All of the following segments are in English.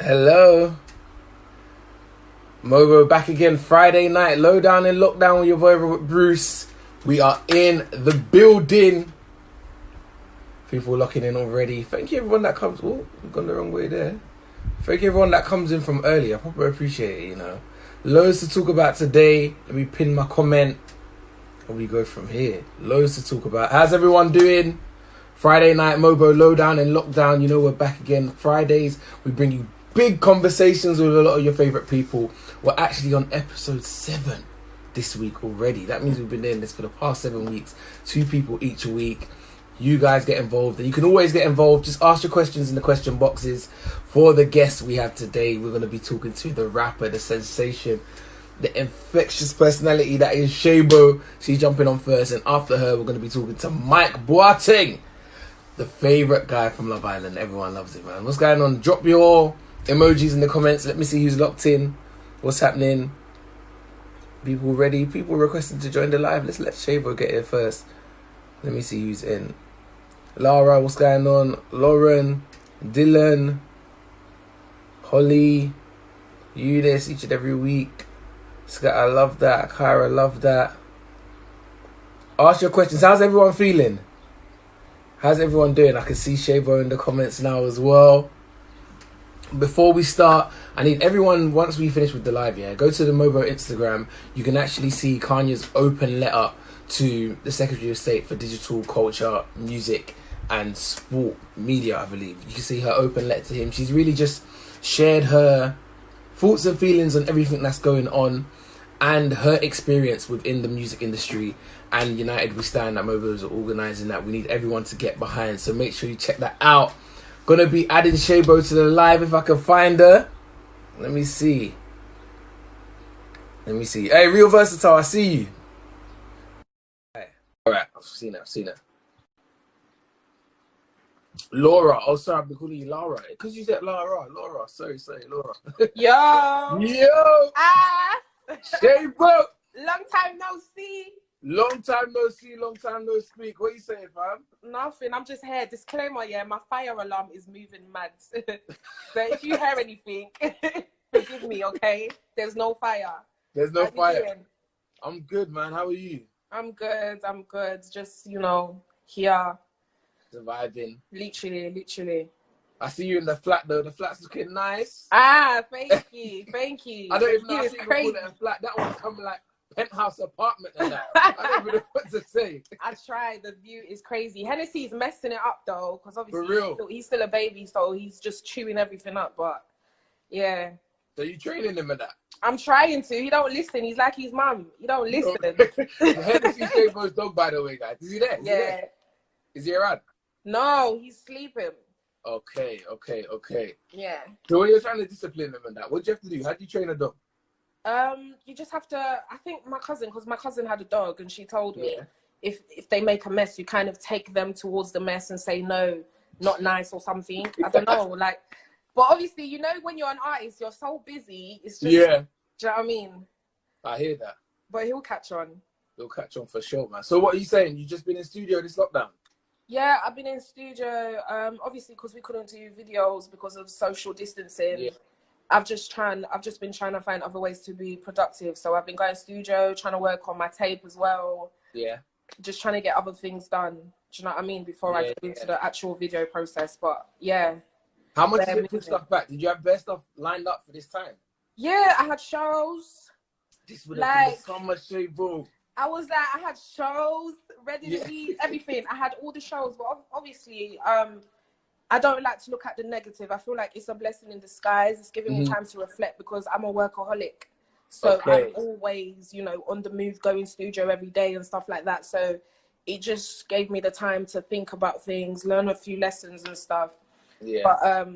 Hello, MOBO back again. Friday night, lowdown in lockdown with your boy Robert Bruce. We are in the building. People locking in already. Thank you everyone that comes. Oh, we've gone the wrong way there. Thank you everyone that comes in from early. I probably appreciate it. Loads to talk about today. Let me pin my comment and we go from here. Loads to talk about. How's everyone doing? Friday night, MOBO lowdown in lockdown. We're back again. Fridays, we bring you big conversations with a lot of your favourite people. We're actually on episode 7 this week already. That means we've been doing this for the past 7 weeks. 2 people each week. You guys get involved, and you can always get involved. Just ask your questions in the question boxes. For the guests we have today, we're going to be talking to the rapper, the sensation, the infectious personality that is Shaybo. She's jumping on first, and after her, we're going to be talking to Mike Boateng, the favourite guy from Love Island. Everyone loves it, man. What's going on? Drop your emojis in the comments. Let me see who's locked in. What's happening? People ready? People requesting to join the live. Let's let Shaybo get here first. Let me see who's in. Lara, what's going on? Lauren, Dylan, Holly, you this each and every week. Scott, I love that. Kyra, love that. Ask your questions. How's everyone feeling? How's everyone doing? I can see Shaybo in the comments now as well. Before we start, I need everyone, once we finish with the live, go to the MOBO Instagram. You can actually see Kanye's open letter to the Secretary of State for Digital Culture, Music and Sport Media, I believe. You can see her open letter to him. She's really just shared her thoughts and feelings on everything that's going on and her experience within the music industry. And United We Stand, that MOBOs are organising that. We need everyone to get behind, so make sure you check that out. Gonna be adding Shaybo to the live if I can find her. Let me see. Hey, Real Versatile, I see you. Alright, I've seen her. Laura, oh sorry, I've been calling you Laura. Because you said Laura, sorry, Laura. Yo! Yo! Shaybo! Long time no see. Long time no see, long time no speak. What are you saying, fam? Nothing, I'm just here. Disclaimer, my fire alarm is moving mad. So if you hear anything, forgive me, okay? There's no fire. There's no How you fire. doing? I'm good, man. How are you? I'm good. Just, here. Surviving. Literally. I see you in the flat, though. The flat's looking nice. Thank you. I don't even know how to call crazy. it a flat. That one's coming like penthouse apartment and that. I don't even know what to say. I tried. The view is crazy. Hennessy's messing it up, though, because obviously For real? he's still a baby, so he's just chewing everything up, but yeah. So you training him in that? I'm trying to. He don't listen. He's like his mum. He don't listen. Hennessy Shaybo's dog, by the way, guys. Is he there? Is he around? No, he's sleeping. Okay. Yeah. So when you're trying to discipline him and that, what do you have to do? How do you train a dog? You just have to. I think because my cousin had a dog, and she told me Yeah. if they make a mess, you kind of take them towards the mess and say no, not nice or something. I don't know, but obviously, when you're an artist, you're so busy. It's just, Yeah. Do you know what I mean? I hear that. But he'll catch on. He'll catch on for sure, man. So what are you saying? You just been in studio this lockdown? Yeah, I've been in studio. Obviously, because we couldn't do videos because of social distancing. Yeah. I've just been trying to find other ways to be productive. So I've been going studio, trying to work on my tape as well. Yeah. Just trying to get other things done. Do you know what I mean? Before I go into the actual video process. But yeah. How much did you put stuff back? Did you have best stuff lined up for this time? Yeah, I had shows. This would have been the summer, Shaybo. I was like, I had shows, ready to be everything. I had all the shows, but obviously, I don't like to look at the negative. I feel like it's a blessing in disguise. It's giving me time to reflect because I'm a workaholic. So I'm always, on the move, going studio every day and stuff like that. So it just gave me the time to think about things, learn a few lessons and stuff. Yeah. But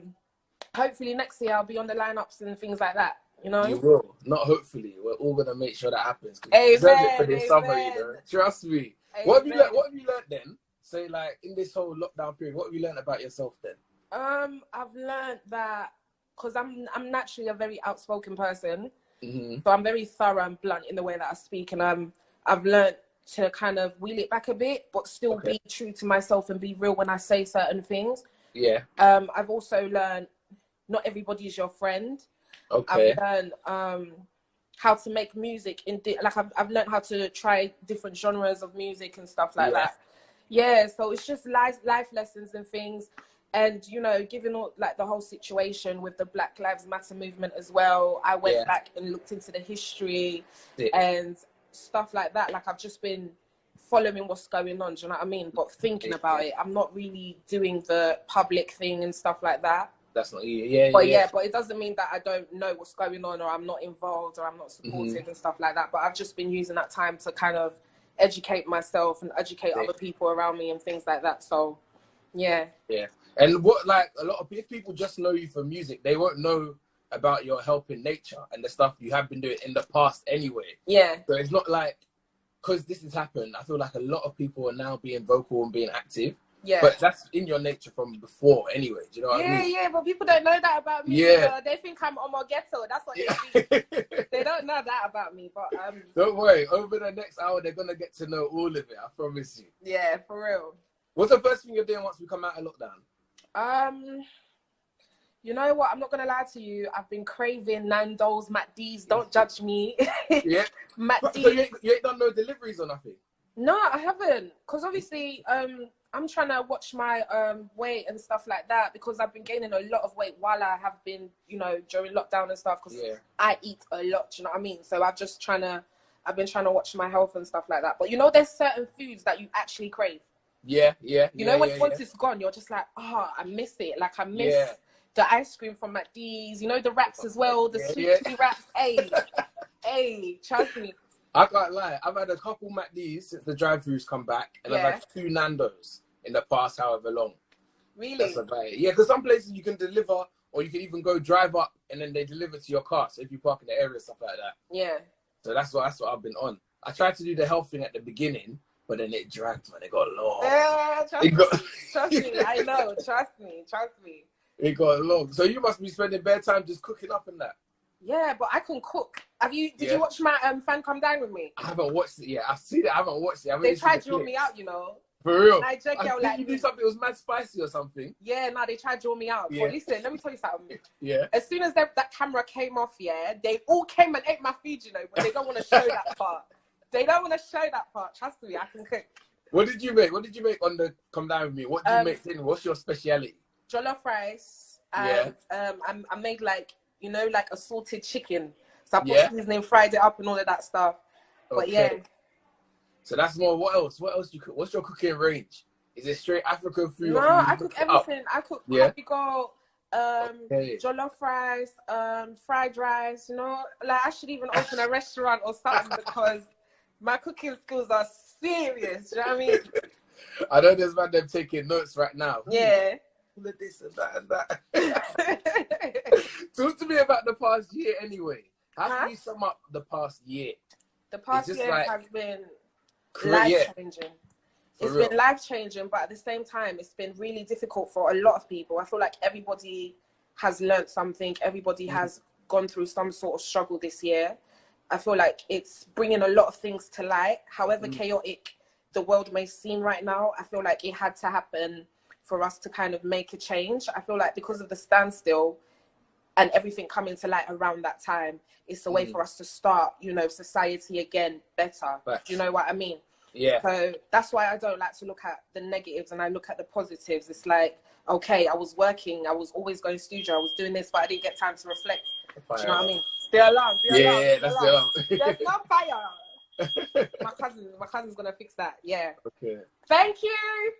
hopefully next year I'll be on the lineups and things like that. You will. Not hopefully. We're all gonna make sure that happens. You deserve it for this summer, Trust me. Amen. What have you learned then? Say in this whole lockdown period, what have you learned about yourself then? I've learned that because I'm naturally a very outspoken person, so I'm very thorough and blunt in the way that I speak, and I've learned to kind of wheel it back a bit, but still be true to myself and be real when I say certain things. Yeah. I've also learned not everybody is your friend. Okay. I've learned how to make music I've learned how to try different genres of music and stuff like that. Yeah, so it's just life lessons and things. And, you know, given all, like, the whole situation with the Black Lives Matter movement as well, I went back and looked into the history and stuff like that. Like, I've just been following what's going on, do you know what I mean? But thinking about it, I'm not really doing the public thing and stuff like that. That's not you. But it doesn't mean that I don't know what's going on, or I'm not involved, or I'm not supportive and stuff like that. But I've just been using that time to kind of educate myself and educate other people around me and things like that. So, yeah. Yeah. And what, like, a lot of if people just know you for music, they won't know about your helping nature and the stuff you have been doing in the past anyway. Yeah. So it's not like, because this has happened, I feel like a lot of people are now being vocal and being active. Yeah. But that's in your nature from before anyway. Do you know what I mean? Yeah, but people don't know that about me. Yeah. They think I'm on my ghetto. That's what they think. They don't know that about me. But don't worry. Over the next hour, they're going to get to know all of it. I promise you. Yeah, for real. What's the first thing you're doing once we come out of lockdown? You know what? I'm not going to lie to you. I've been craving Nando's, McD's. Don't judge me. Yeah. McD's. So you ain't done no deliveries or nothing? No, I haven't. Because obviously, I'm trying to watch my weight and stuff like that, because I've been gaining a lot of weight while I have been, you know, during lockdown and stuff, because I eat a lot, do you know what I mean? So I've been trying to watch my health and stuff like that. But, you know, there's certain foods that you actually crave. Yeah. You know, once it's gone, you're just like, oh, I miss it. Like, I miss the ice cream from McD's, you know, the wraps as well, the sweet chili wraps. Hey, trust me. I can't lie. I've had a couple McD's since the drive-thrus come back, and I've had 2 Nando's in the past however long. Really? That's about it. Yeah, because some places you can deliver, or you can even go drive up and then they deliver to your car. So if you park in the area, stuff like that. Yeah. So that's what I've been on. I tried to do the health thing at the beginning, but then it dragged, man. It got long. Trust me. I know. Trust me. It got long. So you must be spending bare time just cooking up and that. Yeah, but I can cook. Did you watch my Fan Come Dine with me? I haven't watched it yet. I've seen it. I haven't watched it. They tried to draw me out, you know. For real? I think you do something that was mad spicy or something. Yeah, no, they tried to draw me out. Yeah. But listen, let me tell you something. Yeah. As soon as that camera came off, they all came and ate my food, you know, but they don't want to show that part. They don't want to show that part. Trust me, I can cook. What did you make? What did you make on the Come Down With Me? What did you make then? What's your speciality? Jollof rice. And, I made, like, you know, like a salted chicken. So I put seasoning, fried it up and all of that stuff. But So that's more. What else? What else do you cook? What's your cooking range? Is it straight African food? No, I cook everything. I cook paprika, jollof rice, fried rice. You know, like I should even open a restaurant or something, because my cooking skills are serious. You know what I mean? I know there's man them taking notes right now. Yeah. All of this and that and that. Talk to me about the past year anyway. How can you sum up the past year? The past year has been life-changing. It's been life-changing, but at the same time, it's been really difficult for a lot of people. I feel like everybody has learnt something. Everybody has gone through some sort of struggle this year. I feel like it's bringing a lot of things to light. However chaotic the world may seem right now, I feel like it had to happen for us to kind of make a change. I feel like because of the standstill and everything coming to light around that time, it's a way for us to start, you know, society again better. Do you know what I mean? Yeah. So that's why I don't like to look at the negatives and I look at the positives. It's like, okay, I was working, I was always going to studio, I was doing this, but I didn't get time to reflect. Do you know what I mean? The alarm. Yeah, that's the alarm. There's no fire. My cousin's gonna fix that. Yeah. Okay. Thank you.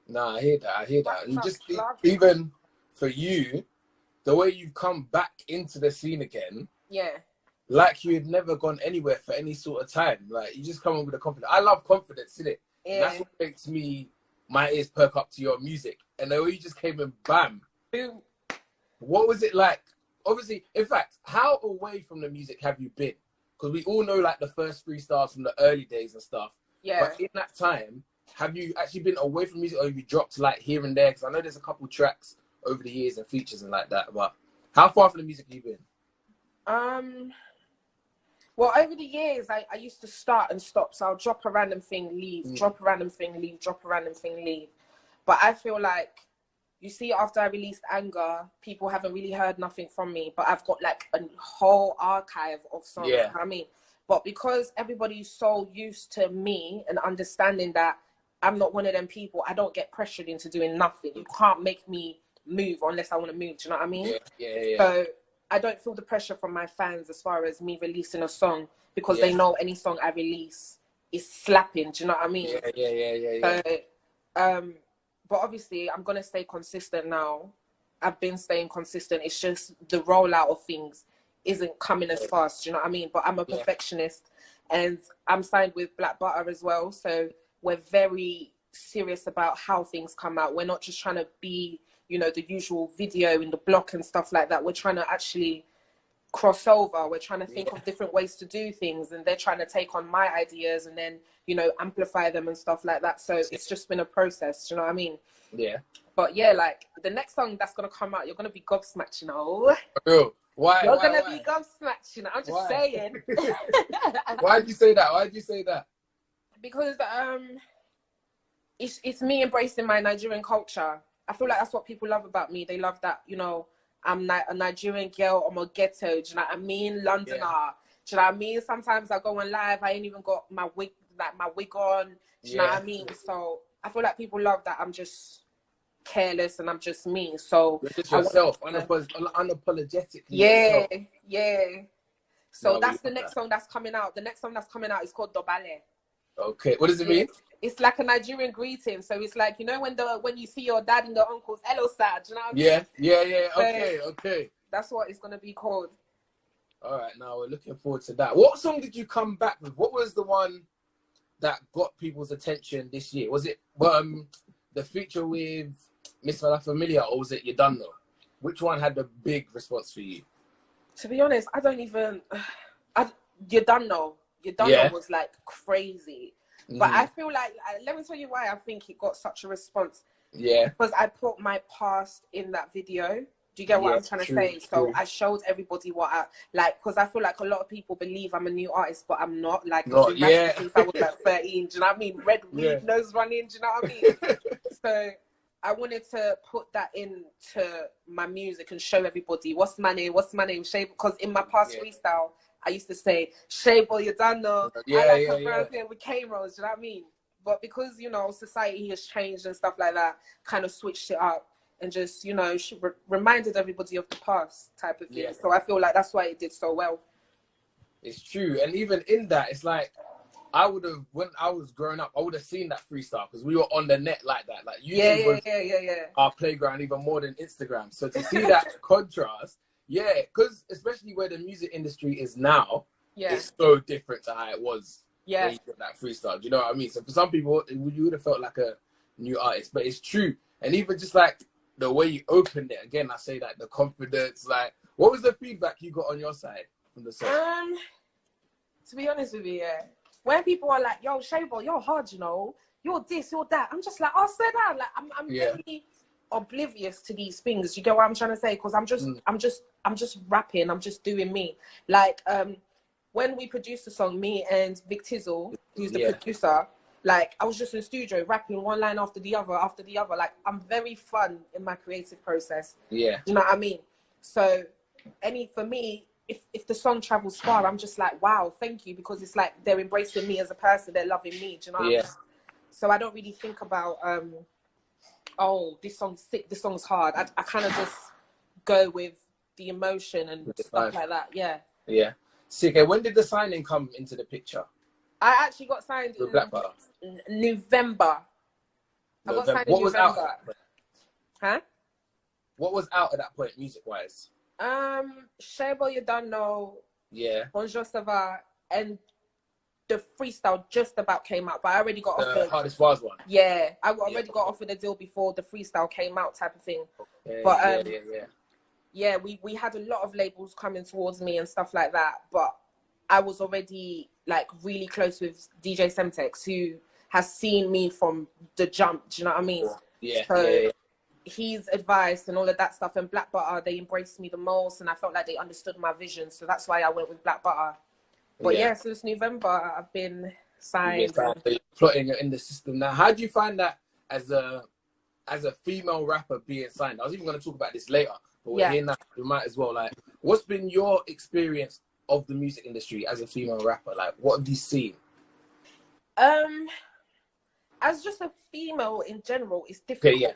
Nah, I hear that. And just even for you, the way you've come back into the scene again. Yeah. Like you had never gone anywhere for any sort of time. Like you just come on with a confidence. I love confidence, innit? Yeah. And that's what makes my ears perk up to your music. And the way you just came and bam. Boom. What was it like? Obviously, in fact, how away from the music have you been? Because we all know like the first freestyles from the early days and stuff. Yeah. But in that time, have you actually been away from music, or have you dropped like here and there? Because I know there's a couple tracks over the years and features and like that. But how far from the music have you been? Well, over the years, I used to start and stop. So I'll drop a random thing, leave, drop a random thing, leave, drop a random thing, leave. But I feel like you see, after I released Anger, people haven't really heard nothing from me, but I've got like a whole archive of songs. Yeah. You know what I mean? But because everybody's so used to me and understanding that I'm not one of them people, I don't get pressured into doing nothing. You can't make me move unless I want to move. Do you know what I mean? Yeah. So I don't feel the pressure from my fans as far as me releasing a song, because they know any song I release is slapping. Do you know what I mean? Yeah. So, but obviously, I'm going to stay consistent now. I've been staying consistent. It's just the rollout of things isn't coming as fast. Do you know what I mean? But I'm a perfectionist, and I'm signed with Black Butter as well. So we're very serious about how things come out. We're not just trying to be, you know, the usual video in the block and stuff like that. We're trying to actually cross over. We're trying to think of different ways to do things, and they're trying to take on my ideas and then, you know, amplify them and stuff like that. So it's just been a process. Do you know what I mean? Yeah. But yeah, like the next song that's gonna come out, you're gonna be gobsmacked, you know. Bro, why? You're gonna be gobsmacked, you know. I'm just saying. Why'd you say that? Why'd you say that? Because it's me embracing my Nigerian culture. I feel like that's what people love about me. They love that, you know, I'm a Nigerian girl. I'm a ghetto. Do you know what I mean? Londoner. Do you know what I mean? Sometimes I go on live. I ain't even got my wig on. Do you know what I mean? So I feel like people love that I'm just careless and I'm just me. So you're just yourself, unapologetically. Yeah. Yourself. Yeah. So No, that's the next song that's coming out. The next song that's coming out is called Dobale. Okay. What does it mean? It's like a Nigerian greeting. So it's like, you know, when you see your dad and your uncles, hello, sir. Do you know what I mean? Yeah. Okay. That's what it's going to be called. All right. Now we're looking forward to that. What song did you come back with? What was the one that got people's attention this year? Was it the feature with Miss La Familia, or was it You Done Know? Which one had the big response for you? To be honest, I don't even... You Done Know. You Done Know was like crazy. But I feel like, let me tell you why I think it got such a response. Yeah. Because I put my past in that video. Do you get what I'm trying to say? So I showed everybody what I like, because I feel like a lot of people believe I'm a new artist, but I'm not. Like, I've been rapping since I was like 13. Do you know what I mean? Red weed, nose running. Do you know what I mean? So I wanted to put that into my music and show everybody what's my name, Shaybo. Because in my past freestyle, I used to say, Shaybo, you done know. I like a brown thing with K-Rose, you know what I mean? But because, you know, society has changed and stuff like that, kind of switched it up and just, you know, reminded everybody of the past type of thing. Yeah. So I feel like that's why it did so well. It's true. And even in that, it's like, I would have, when I was growing up, I would have seen that freestyle because we were on the net like that. Like YouTube was our playground even more than Instagram. So to see that contrast, because especially where the music industry is now, it's so different to how it was when you got that freestyle. Do you know what I mean? So for some people, you would have felt like a new artist, but it's true. And even just like the way you opened it, again, I say that, the confidence, like, what was the feedback you got on your side from the song? To be honest with you, when people are like, yo, Shaybo, you're hard, you know, you're this, you're that, I'm just like, oh, say that. Like, I'm really oblivious to these things. You get what I'm trying to say? Because I'm just rapping, I'm just doing me. Like, when we produced the song, me and Vic Tizzle, who's the producer, like, I was just in the studio rapping one line after the other. Like, I'm very fun in my creative process. Yeah. You know what I mean? So, for me, if the song travels far, I'm just like, wow, thank you, because it's like they're embracing me as a person, they're loving me. Do you know what I mean? So I don't really think about, oh, this song's sick, this song's hard. I kind of just go with the emotion and stuff like that. Yeah. Sick. And when did the signing come into the picture? I actually got signed in November. I got signed in November. What was out at that point? Huh? What was out at that point, music-wise? Shaybo, You Don't Know. Yeah. Bonjour, ça va, and the freestyle just about came out, but I already got offered. The Hardest Bars one. Yeah, I already got offered a deal before the freestyle came out, type of thing. Okay, but we had a lot of labels coming towards me and stuff like that, but I was already like really close with DJ Semtex, who has seen me from the jump. Do you know what I mean? So his advice and all of that stuff, and Black Butter, they embraced me the most, and I felt like they understood my vision. So that's why I went with Black Butter. But since November, I've been signed. So you're plotting in the system now. How do you find that as as a female rapper being signed? I was even going to talk about this later, but we're Yeah. here now. We might as well. Like, what's been your experience of the music industry as a female rapper? Like, what have you seen? As just a female in general, it's difficult. Okay, yeah.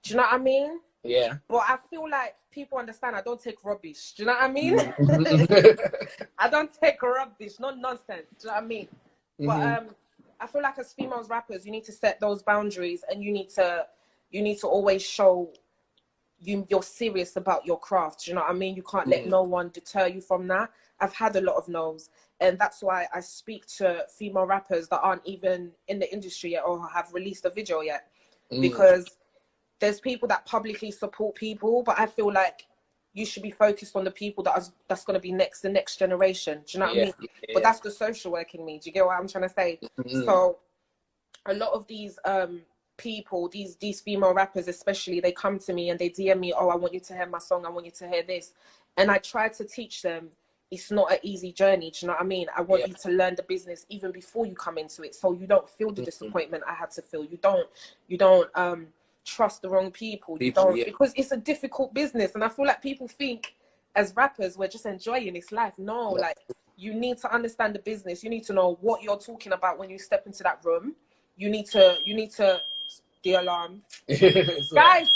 Do you know what I mean? Yeah. But I feel like people understand I don't take rubbish. Do you know what I mean? I don't take rubbish, no nonsense. Do you know what I mean? But I feel like as females rappers, you need to set those boundaries, and you need to always show you're serious about your craft. Do you know what I mean? You can't let no one deter you from that. I've had a lot of no's, and that's why I speak to female rappers that aren't even in the industry yet or have released a video yet, because there's people that publicly support people, but I feel like you should be focused on the people that's going to be the next generation. Do you know what I mean? Yeah. But that's the social work in me. Do you get what I'm trying to say? So a lot of these people, these female rappers especially, they come to me and they DM me, oh, I want you to hear my song, I want you to hear this. And I try to teach them it's not an easy journey. Do you know what I mean? I want you to learn the business even before you come into it, so you don't feel the disappointment I had to feel. You don't trust the wrong people. Because it's a difficult business, and I feel like people think as rappers we're just enjoying this life. No, like, you need to understand the business. You need to know what you're talking about when you step into that room. You need to the alarm. Guys,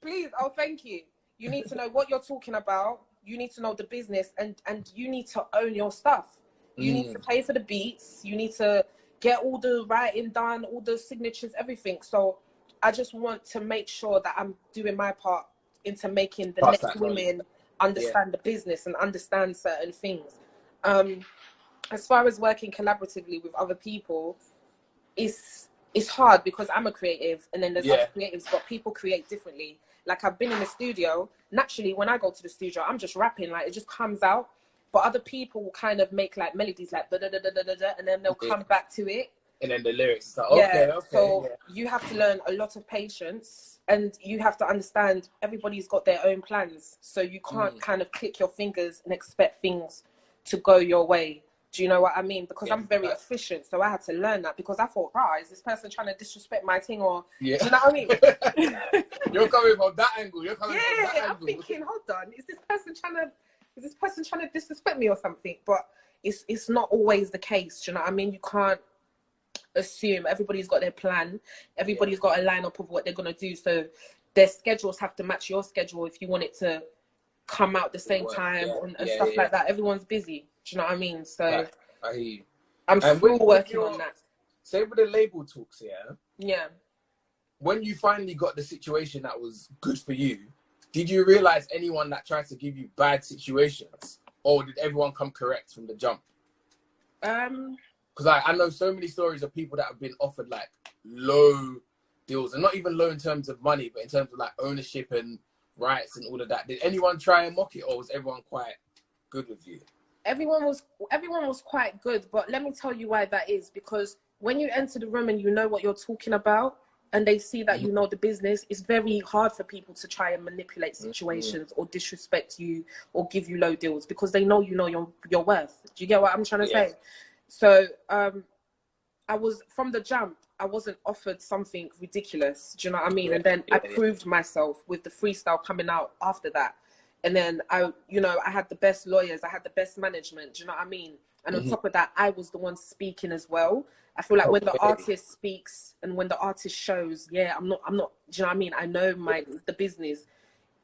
please, oh, thank you. You need to know what you're talking about. You need to know the business, and you need to own your stuff. You need to pay for the beats. You need to get all the writing done, all the signatures, everything. So I just want to make sure that I'm doing my part into making the next women understand the business and understand certain things. As far as working collaboratively with other people, it's hard because I'm a creative, and then there's other creatives, but people create differently. Like, I've been in the studio. Naturally, when I go to the studio, I'm just rapping, like, it just comes out. But other people will kind of make like melodies like da da da da da da, and then they'll come back to it. And then the lyrics are okay. So you have to learn a lot of patience, and you have to understand everybody's got their own plans. So you can't kind of click your fingers and expect things to go your way. Do you know what I mean? Because I'm very efficient, so I had to learn that, because I thought, right, is this person trying to disrespect my thing, or do you know what I mean? You're coming from that angle. I'm thinking, hold on, is this person trying to disrespect me or something? But it's not always the case. Do you know what I mean? You can't assume. Everybody's got their plan. Everybody's got a lineup of what they're gonna do. So their schedules have to match your schedule if you want it to come out the same time and stuff like that. Everyone's busy. Do you know what I mean? So I hear you. I'm still working on that. Say with the label talks, Yeah. When you finally got the situation that was good for you, did you realize anyone that tried to give you bad situations, or did everyone come correct from the jump? Because I know so many stories of people that have been offered like low deals, and not even low in terms of money, but in terms of like ownership and rights and all of that. Did anyone try and mock it, or was everyone quite good with you? Everyone was quite good, but let me tell you why that is. Because when you enter the room and you know what you're talking about, and they see that you know the business, it's very hard for people to try and manipulate situations or disrespect you or give you low deals, because they know your worth. Do you get what I'm trying to say? So I was, from the jump, I wasn't offered something ridiculous. Do you know what I mean? And then I proved myself with the freestyle coming out after that. And then I had the best lawyers, I had the best management. Do you know what I mean? And on top of that, I was the one speaking as well. I feel like when the artist speaks and when the artist shows, I'm not, do you know what I mean? I know the business.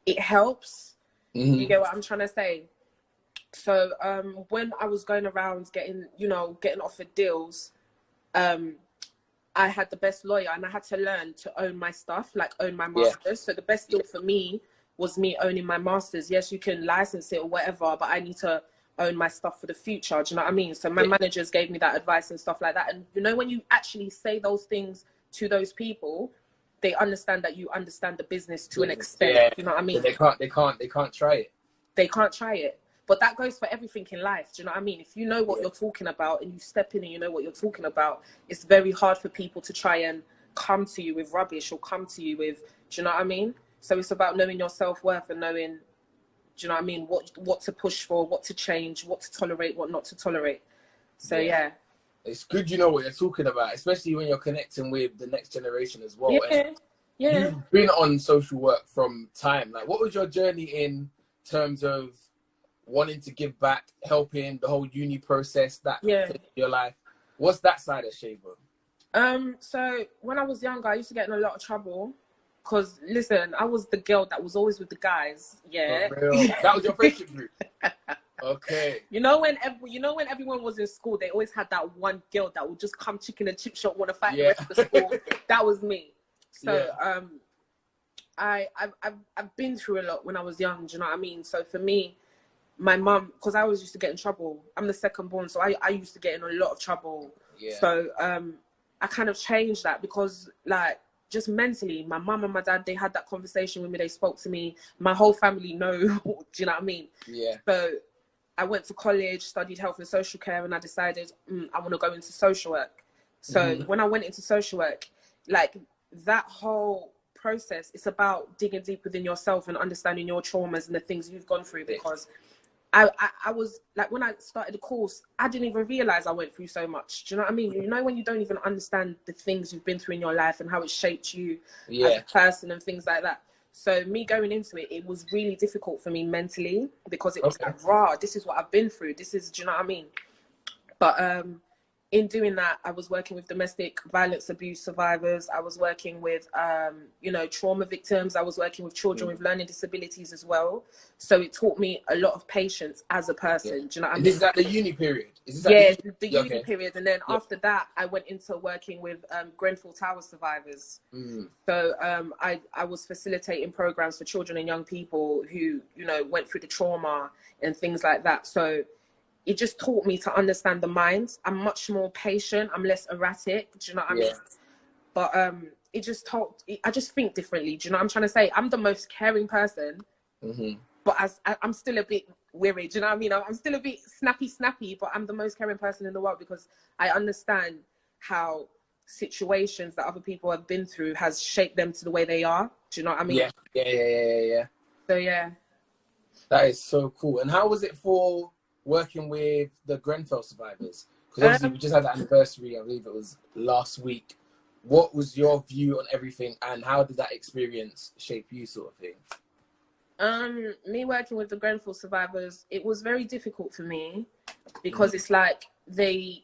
It helps. You get what I'm trying to say? So when I was going around getting offered deals, I had the best lawyer, and I had to learn to own my stuff, like own my masters. So the best deal for me was me owning my masters. Yes, you can license it or whatever, but I need to own my stuff for the future. Do you know what I mean? So my managers gave me that advice and stuff like that. And when you actually say those things to those people, they understand that you understand the business to an extent. You know what I mean? They can't try it. They can't try it. But that goes for everything in life. Do you know what I mean? If you know what you're talking about and you step in and you know what you're talking about, it's very hard for people to try and come to you with rubbish or come to you with, do you know what I mean? So it's about knowing your self-worth and knowing, do you know what I mean, what to push for, what to change, what to tolerate, what not to tolerate. So it's good you know what you're talking about, especially when you're connecting with the next generation as well. And Yeah. you've been on social work from time. Like, what was your journey in terms of wanting to give back, helping the whole uni process, that Yeah. phase of your life? What's that side of Shaybo? So when I was younger, I used to get in a lot of trouble. Cause listen, I was the girl that was always with the guys. Yeah. For real? That was your friendship group? Okay. You know when everyone was in school, they always had that one girl that would just come chicken and chip shop, want to fight the rest of the school. That was me. So I've been through a lot when I was young. Do you know what I mean? So for me, my mum, because I always used to get in trouble. I'm the second born, so I used to get in a lot of trouble. Yeah. So I kind of changed that because, like, just mentally, my mum and my dad, they had that conversation with me. They spoke to me. My whole family know. Do you know what I mean? Yeah. So I went to college, studied health and social care, and I decided I want to go into social work. So when I went into social work, like, that whole process, it's about digging deep within yourself and understanding your traumas and the things you've gone through. Because I was like, when I started the course, I didn't even realize I went through so much. Do you know what I mean? You know, when you don't even understand the things you've been through in your life and how it shaped you as a person and things like that. So me going into it, it was really difficult for me mentally, because it was like, raw, this is what I've been through. This is, do you know what I mean? But in doing that, I was working with domestic violence abuse survivors. I was working with, you know, trauma victims. I was working with children with learning disabilities as well. So it taught me a lot of patience as a person. Do you know what I mean? Is that the uni period? Is this the uni period. And then after that, I went into working with Grenfell Survivors. So I was facilitating programs for children and young people who, you know, went through the trauma and things like that. So it just taught me to understand the mind. I'm much more patient. I'm less erratic. Do you know what I mean? But it just taught. I just think differently. Do you know what I'm trying to say? I'm the most caring person, but I'm still a bit weary. Do you know what I mean? I'm still a bit snappy, but I'm the most caring person in the world because I understand how situations that other people have been through has shaped them to the way they are. Do you know what I mean? Yeah. So yeah. That is so cool. And how was it for working with the Grenfell survivors? Because obviously we just had the anniversary, I believe it was last week. What was your view on everything, and how did that experience shape you, sort of thing? Me working with the Grenfell survivors, it was very difficult for me because it's like they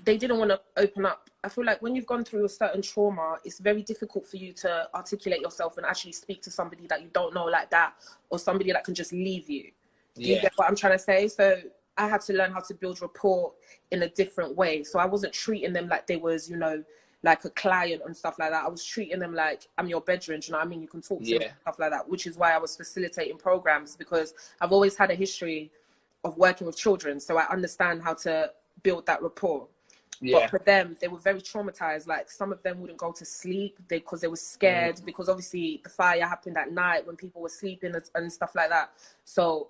didn't want to open up. I feel like when you've gone through a certain trauma, it's very difficult for you to articulate yourself and actually speak to somebody that you don't know like that, or somebody that can just leave you. Do you get what I'm trying to say? So I had to learn how to build rapport in a different way. So I wasn't treating them like they was, you know, like a client and stuff like that. I was treating them like I'm your bedroom. You know what I mean? You can talk to me and stuff like that, which is why I was facilitating programs, because I've always had a history of working with children. So I understand how to build that rapport. But for them, they were very traumatized. Like, some of them wouldn't go to sleep because they were scared, because obviously the fire happened at night when people were sleeping and stuff like that. So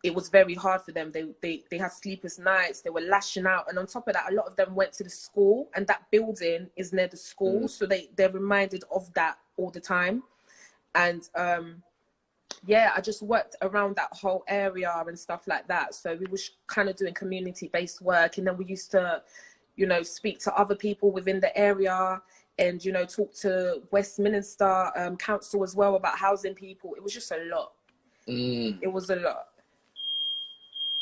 it was very hard for them. They had sleepless nights. They were lashing out. And on top of that, a lot of them went to the school, and that building is near the school. So they're reminded of that all the time. And I just worked around that whole area and stuff like that. So we were kind of doing community-based work. And then we used to, you know, speak to other people within the area and, you know, talk to Westminster Council as well about housing people. It was just a lot. It was a lot.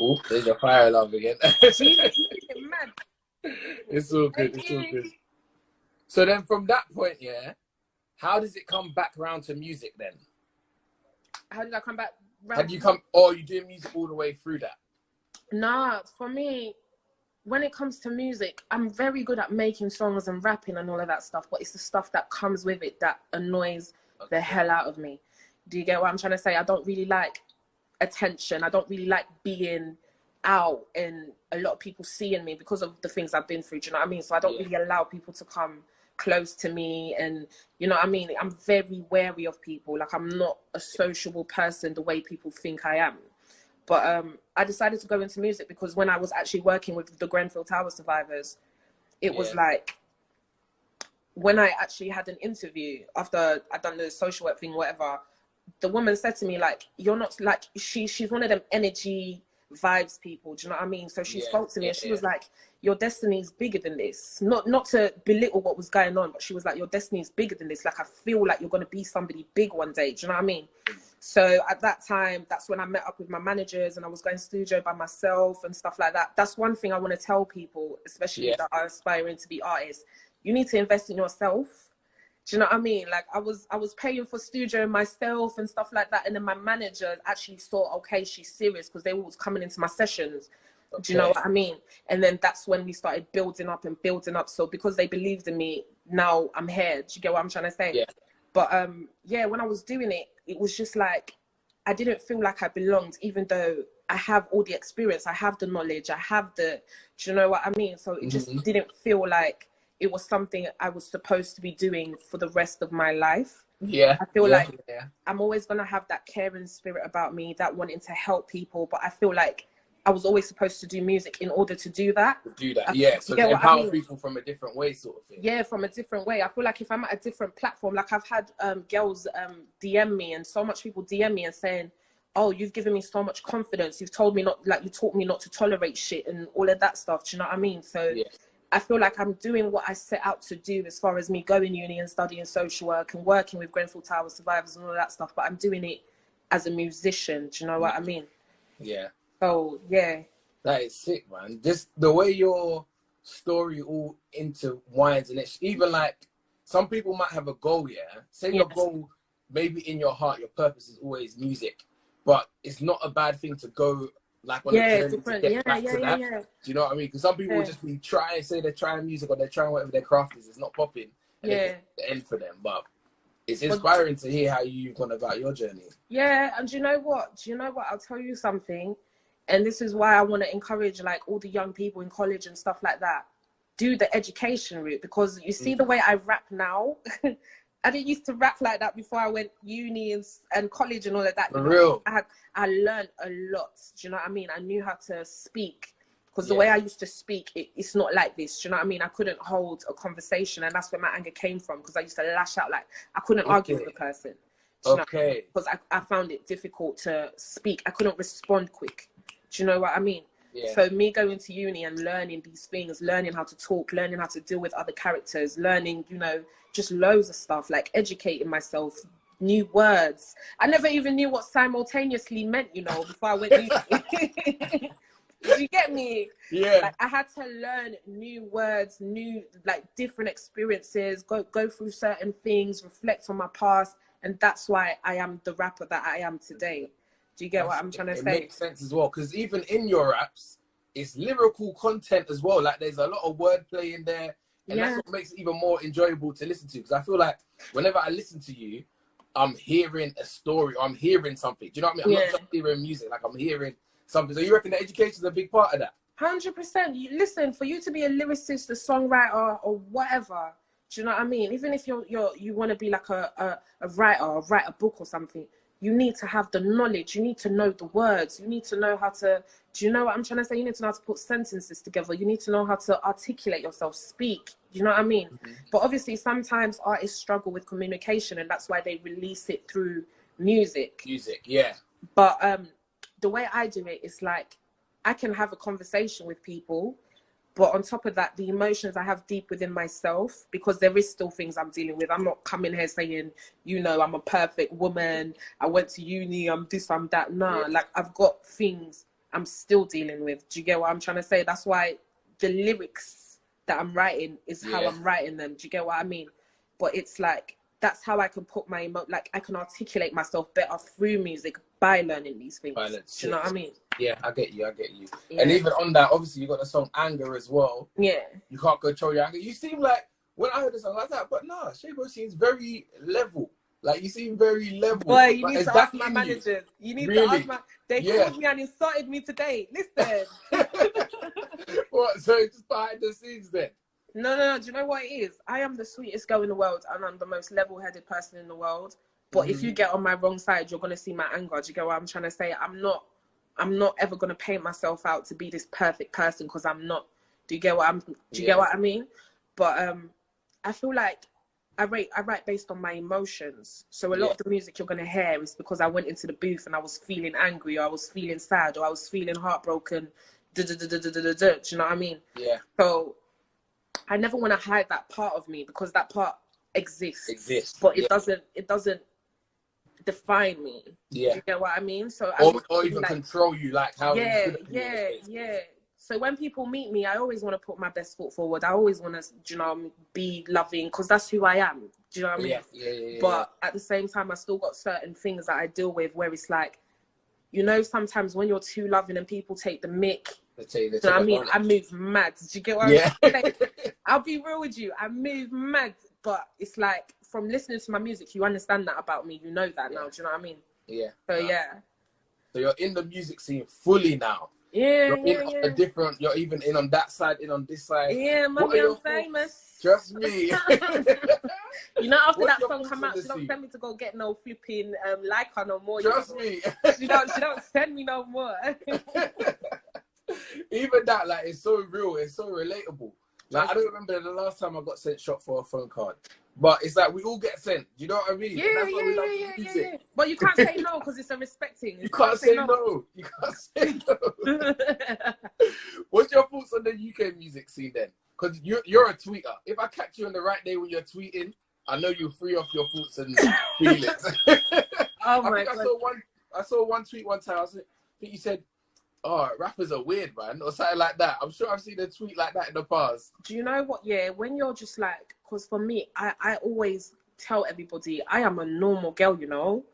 Oh, there's your fire alarm again. Jesus, man. It's all good. It's all good. So then, from that point, how does it come back around to music then? How did I come back? Have you come, or you doing music all the way through that? Nah, for me, when it comes to music, I'm very good at making songs and rapping and all of that stuff, but it's the stuff that comes with it that annoys the hell out of me. Do you get what I'm trying to say? I don't really like attention. I don't really like being out and a lot of people seeing me because of the things I've been through. Do you know what I mean? So I don't really allow people to come close to me, and you know what I mean? I'm very wary of people. Like, I'm not a sociable person the way people think I am. But I decided to go into music because when I was actually working with the Grenfell survivors, it was like, when I actually had an interview after I'd done the social work thing, whatever, the woman said to me, like, you're not like, she's one of them energy vibes people. Do you know what I mean? So she Yeah, spoke to me and she yeah. was like, your destiny is bigger than this. Not to belittle what was going on, but she was like, your destiny is bigger than this. Like, I feel like you're going to be somebody big one day. Do you know what I mean? So at that time, that's when I met up with my managers and I was going studio by myself and stuff like that. That's one thing I want to tell people, especially that are aspiring to be artists. You need to invest in yourself. Do you know what I mean? Like, I was paying for studio myself and stuff like that. And then my manager actually saw, okay, she's serious, because they were always coming into my sessions. Okay. Do you know what I mean? And then that's when we started building up and building up. So because they believed in me, now I'm here. Do you get what I'm trying to say? Yeah. But yeah, when I was doing it, it was just like, I didn't feel like I belonged, even though I have all the experience, I have the knowledge, I have the, do you know what I mean? So it just didn't feel like it was something I was supposed to be doing for the rest of my life. Yeah. I feel like I'm always going to have that caring spirit about me, that wanting to help people. But I feel like I was always supposed to do music in order to do that. Yeah. So to empower people from a different way, sort of thing. Yeah, from a different way. I feel like if I'm at a different platform, like I've had girls DM me, and so much people DM me and saying, oh, you've given me so much confidence. You've told me not, like, you taught me not to tolerate shit and all of that stuff. Do you know what I mean? So I feel like I'm doing what I set out to do as far as me going uni and studying social work and working with Grenfell Survivors and all of that stuff. But I'm doing it as a musician. Do you know what I mean? Yeah. So, yeah. That is sick, man. Just the way your story all intertwines, and it's even like, some people might have a goal, say your goal, maybe in your heart, your purpose is always music, but it's not a bad thing to go like on a journey to get back to that. Do you know what I mean? Because some people will just be trying, say they're trying music or they're trying whatever their craft is, it's not popping, and it's the end for them. But it's inspiring to hear how you've gone about your journey. Yeah, and do you know what? I'll tell you something. And this is why I want to encourage, like, all the young people in college and stuff like that, do the education route. Because you see the way I rap now, I didn't used to rap like that before I went uni and college and all of that. For real. I learned a lot. Do you know what I mean? I knew how to speak. Because the way I used to speak, it's not like this. Do you know what I mean? I couldn't hold a conversation. And that's where my anger came from. Because I used to lash out. Like, I couldn't argue with the person. Because I found it difficult to speak. I couldn't respond quick. Do you know what I mean? Yeah. So me going to uni and learning these things, learning how to talk, learning how to deal with other characters, learning, you know, just loads of stuff, like educating myself, new words. I never even knew what simultaneously meant, you know, before I went uni. Do you get me? Yeah. Like, I had to learn new words, new, like, different experiences, go through certain things, reflect on my past. And that's why I am the rapper that I am today. Do you get what I'm trying to say? It makes sense as well, because even in your raps, it's lyrical content as well. Like, there's a lot of wordplay in there, and that's what makes it even more enjoyable to listen to. Because I feel like whenever I listen to you, I'm hearing a story, or I'm hearing something. Do you know what I mean? I'm not just hearing music, like, I'm hearing something. So you reckon that education is a big part of that? 100%. You listen, for you to be a lyricist, a songwriter, or whatever. Do you know what I mean? Even if you want to be like a writer, or write a book or something, you need to have the knowledge. You need to know the words. You need to know how to, do you know what I'm trying to say? You need to know how to put sentences together. You need to know how to articulate yourself, speak. Do you know what I mean? But obviously sometimes artists struggle with communication, and that's why they release it through music. But the way I do it is like, I can have a conversation with people, but on top of that, the emotions I have deep within myself, because there is still things I'm dealing with. I'm not coming here saying, you know, I'm a perfect woman, I went to uni, I'm this, I'm that. Nah, like, I've got things I'm still dealing with. Do you get what I'm trying to say? That's why the lyrics that I'm writing is how I'm writing them. Do you get what I mean? But it's like, that's how I can put my like, I can articulate myself better through music by learning these things. Do you know what I mean? Yeah, I get you. Yeah. And even on that, obviously, you got the song Anger as well. Yeah. You can't control your anger. You seem like, when I heard the song, I was like, but nah, Shaybo seems very level. Like, you seem very level. Boy, you need to ask my managers. You need to ask my... They called me and insulted me today. Listen. What? So it's just behind the scenes then? No. Do you know what it is? I am the sweetest girl in the world, and I'm the most level-headed person in the world. But if you get on my wrong side, you're going to see my anger. Do you get what I'm trying to say? I'm not ever going to paint myself out to be this perfect person, because I'm not. Do you get what I mean? But I feel like I write based on my emotions. So a lot of the music you're gonna hear is because I went into the booth and I was feeling angry, or I was feeling sad, or I was feeling heartbroken. Do you know what I mean? Yeah. So I never want to hide that part of me, because that part exists. But it doesn't define me. Yeah. You get what I mean? So or even control you, like how yeah. So when people meet me, I always want to put my best foot forward. I always want to, be loving, because that's who I am. Do you know what I mean? Yeah. But at the same time, I still got certain things that I deal with where it's like, sometimes when you're too loving and people take the mick, you know what I mean? I move mad. Did you get what I'm saying? I'll be real with you. I move mad. But it's like, from listening to my music, you understand that about me. You know that now. Do you know what I mean? Yeah. So, So you're in the music scene fully now. Yeah, You're even in on that side, in on this side. Yeah, mommy, I'm famous. Trust me. After that song come out, she don't send me to go get no flipping Leica no more. Trust me. She don't send me no more. Even that, like, it's so real, it's so relatable. Like, I don't remember the last time I got sent shot for a phone card. But it's like, we all get sent. Do you know what I mean? Yeah. But you can't say no, because it's a respecting. You can't say no. You can't say no. What's your thoughts on the UK music scene then? Because you're a tweeter. If I catch you on the right day when you're tweeting, I know you're free off your thoughts and feelings. Oh my God. I saw one tweet one time. I think you said, "Oh, rappers are weird, man," or something like that. I'm sure I've seen a tweet like that in the past. Do you know what? Yeah, when you're just like, because for me, I always tell everybody I am a normal girl,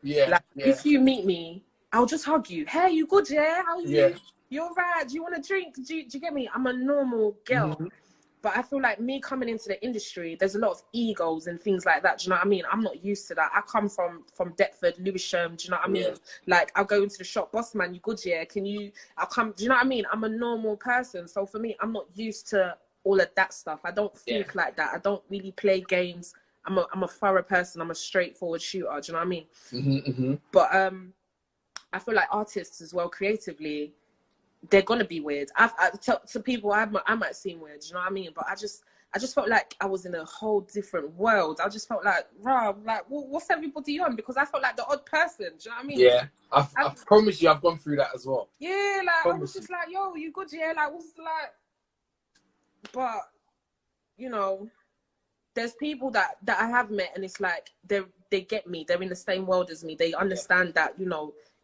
Yeah. Like, if you meet me, I'll just hug you. Hey, you good? Yeah. How are you? Yeah. You're right. Do you want a drink? Do you get me? I'm a normal girl. Mm-hmm. But I feel like me coming into the industry, there's a lot of egos and things like that. Do you know what I mean? I'm not used to that. I come from Deptford, Lewisham. Do you know what I mean? Like, I'll go into the shop, boss man, you good, yeah? I'll come, do you know what I mean? I'm a normal person. So for me, I'm not used to all of that stuff. I don't think like that. I don't really play games. I'm a thorough person. I'm a straightforward shooter. Do you know what I mean? Mm-hmm. But I feel like artists as well, creatively, they're gonna be weird. To people, I might seem weird, you know what I mean? But I just felt like I was in a whole different world. I just felt like, what's everybody on? Because I felt like the odd person, do you know what I mean? Yeah, I promise you, I've gone through that as well. Yeah, like, I was just like, yo, you good, yeah? Like, what's like? But, there's people that I have met, and it's like, they get me. They're in the same world as me. They understand that,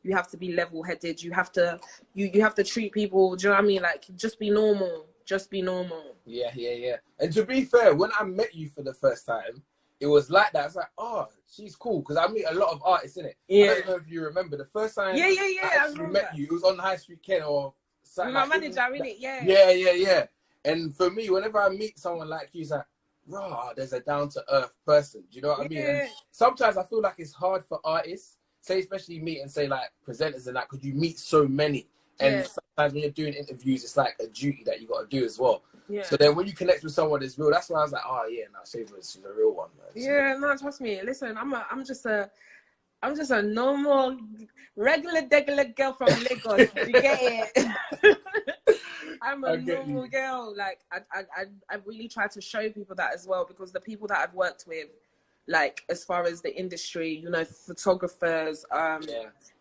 you have to be level-headed. You have to treat people. Do you know what I mean? Like, just be normal. Just be normal. Yeah. And to be fair, when I met you for the first time, it was like that. It's like, oh, she's cool, because I meet a lot of artists, innit? Yeah. I don't know if you remember the first time. Yeah. I actually met you. It was on High Street Ken or something. My manager, innit? Yeah. Yeah. And for me, whenever I meet someone like you, it's like, there's a down-to-earth person. Do you know what I mean? And sometimes I feel like it's hard for artists, say especially me, and say like presenters and that, because you meet so many, and sometimes when you're doing interviews, it's like a duty that you got to do as well. Yeah. So then when you connect with someone that's real, that's why I was like, Shaybo, she's a real one, man. Yeah, no, trust me. Listen, I'm just a normal, regular girl from Lagos. You get it? I'm a normal girl. Like, I really try to show people that as well, because the people that I've worked with, like, as far as the industry, photographers,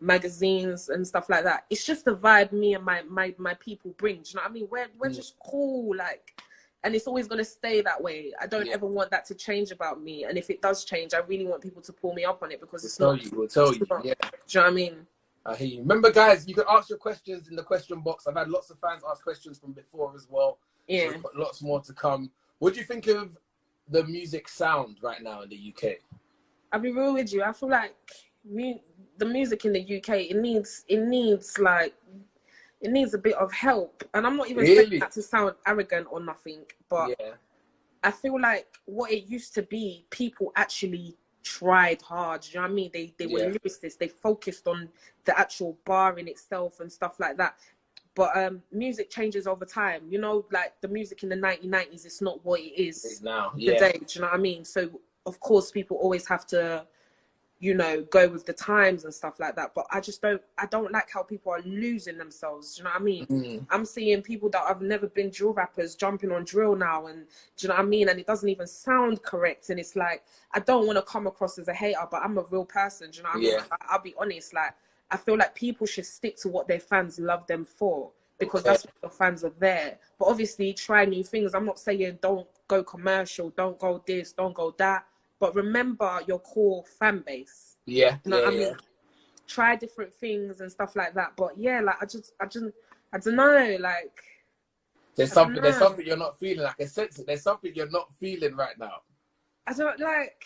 magazines and stuff like that, it's just the vibe me and my people bring. Do you know what I mean? We're just cool, like, and it's always going to stay that way. I don't ever want that to change about me. And if it does change, I really want people to pull me up on it, because we'll tell you. Yeah. Do you know what I mean? I hear you. Remember, guys, you can ask your questions in the question box. I've had lots of fans ask questions from before as well. Yeah. So we've got lots more to come. What do you think of the music sound right now in the UK? I'll be real with you. I feel like the music in the UK, it needs a bit of help. And I'm not even saying that to sound arrogant or nothing, but I feel like what it used to be, people actually tried hard. You know what I mean? They were lyricists. They focused on the actual bar in itself and stuff like that. But music changes over time. Like the music in the 1990s, it's not what it is now today. Do you know what I mean? So of course, people always have to, you know, go with the times and stuff like that. But I don't like how people are losing themselves. Do you know what I mean? I'm seeing people that have never been drill rappers jumping on drill now, and do you know what I mean? And it doesn't even sound correct. And it's like, I don't want to come across as a hater, but I'm a real person. Do you know what I mean? I'll be honest. Like, I feel like people should stick to what their fans love them for, because that's what your fans are there. But obviously, try new things. I'm not saying don't go commercial, don't go this, don't go that. But remember your core fan base. Yeah. You know what I mean? Try different things and stuff like that. But yeah, like I don't know, like there's something you're not feeling. I can sense it. There's something you're not feeling right now. I don't like.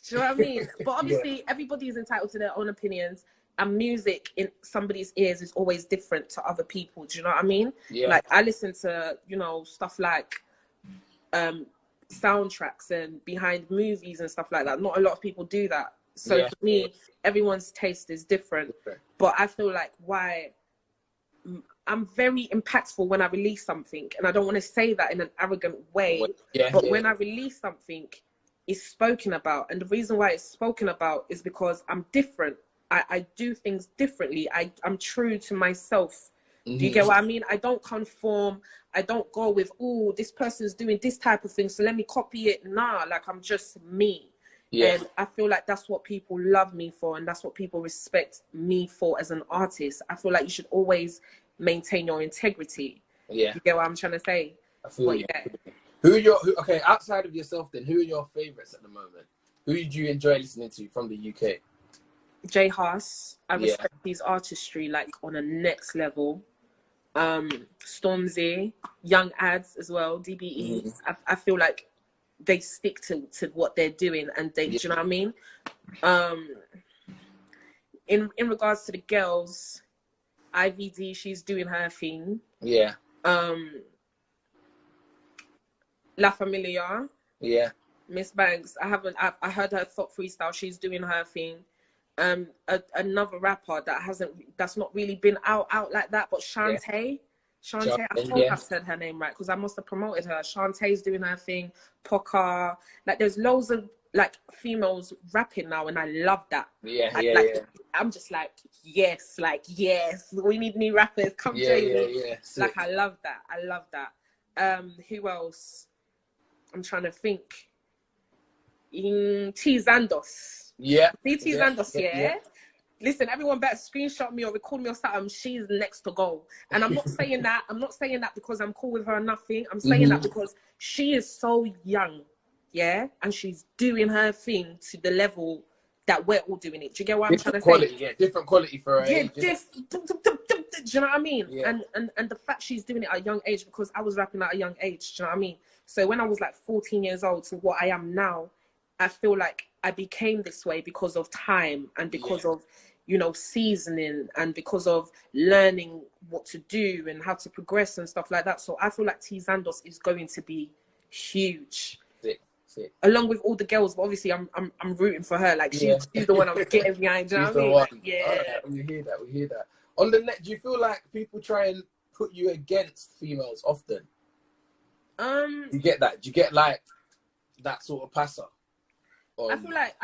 Do you know what I mean? But obviously, everybody is entitled to their own opinions, and music in somebody's ears is always different to other people. Do you know what I mean? Yeah. Like, I listen to, you know, stuff like soundtracks and behind movies and stuff like that. Not a lot of people do that. So for me, everyone's taste is different. But I feel like I'm very impactful when I release something, and I don't want to say that in an arrogant way. But when I release something, it's spoken about, and the reason why it's spoken about is because I'm different. I do things differently. I'm true to myself. Do you get what I mean? I don't conform. I don't go with, oh, this person's doing this type of thing, so let me copy it. Nah, like, I'm just me. And I feel like that's what people love me for, and that's what people respect me for as an artist. I feel like you should always maintain your integrity. You get what I'm trying to say? I feel you. Okay, outside of yourself then, who are your favourites at the moment? Who do you enjoy listening to from the UK? J Haas. I respect his artistry, like, on a next level. Stormzy, Young Ads as well, DBE. I feel like they stick to what they're doing, and they, do you know what I mean? In regards to the girls, IVD, she's doing her thing. La Familia. Miss Banks, I heard her thought freestyle, she's doing her thing. Another rapper that's not really been out like that, but Shantae, I hope I've said her name right, because I must have promoted her. Shantae's doing her thing. Poca, like, there's loads of, like, females rapping now, and I love that. I'm just like, yes, we need new rappers. Come join me. Like, I love that. Who else? I'm trying to think. T Zandos. Listen, everyone better screenshot me or record me or something. She's next to go. And I'm not saying that. I'm not saying that because I'm cool with her or nothing. I'm saying that because she is so young, and she's doing her thing to the level that we're all doing it. Do you get what I'm trying to say? Different quality for her age. Do you know what I mean? And the fact she's doing it at a young age, because I was rapping at a young age. Do you know what I mean? So when I was like 14 years old to what I am now, I feel like I became this way because of time, and because of, you know, seasoning, and because of learning what to do and how to progress and stuff like that. So I feel like T Zandos is going to be huge. Along with all the girls, but obviously I'm rooting for her. Like, she's the one I'm getting behind. Do you know what I mean? Like, right, we hear that. On the net, do you feel like people try and put you against females often? You get that? Do you get like that sort of passer? I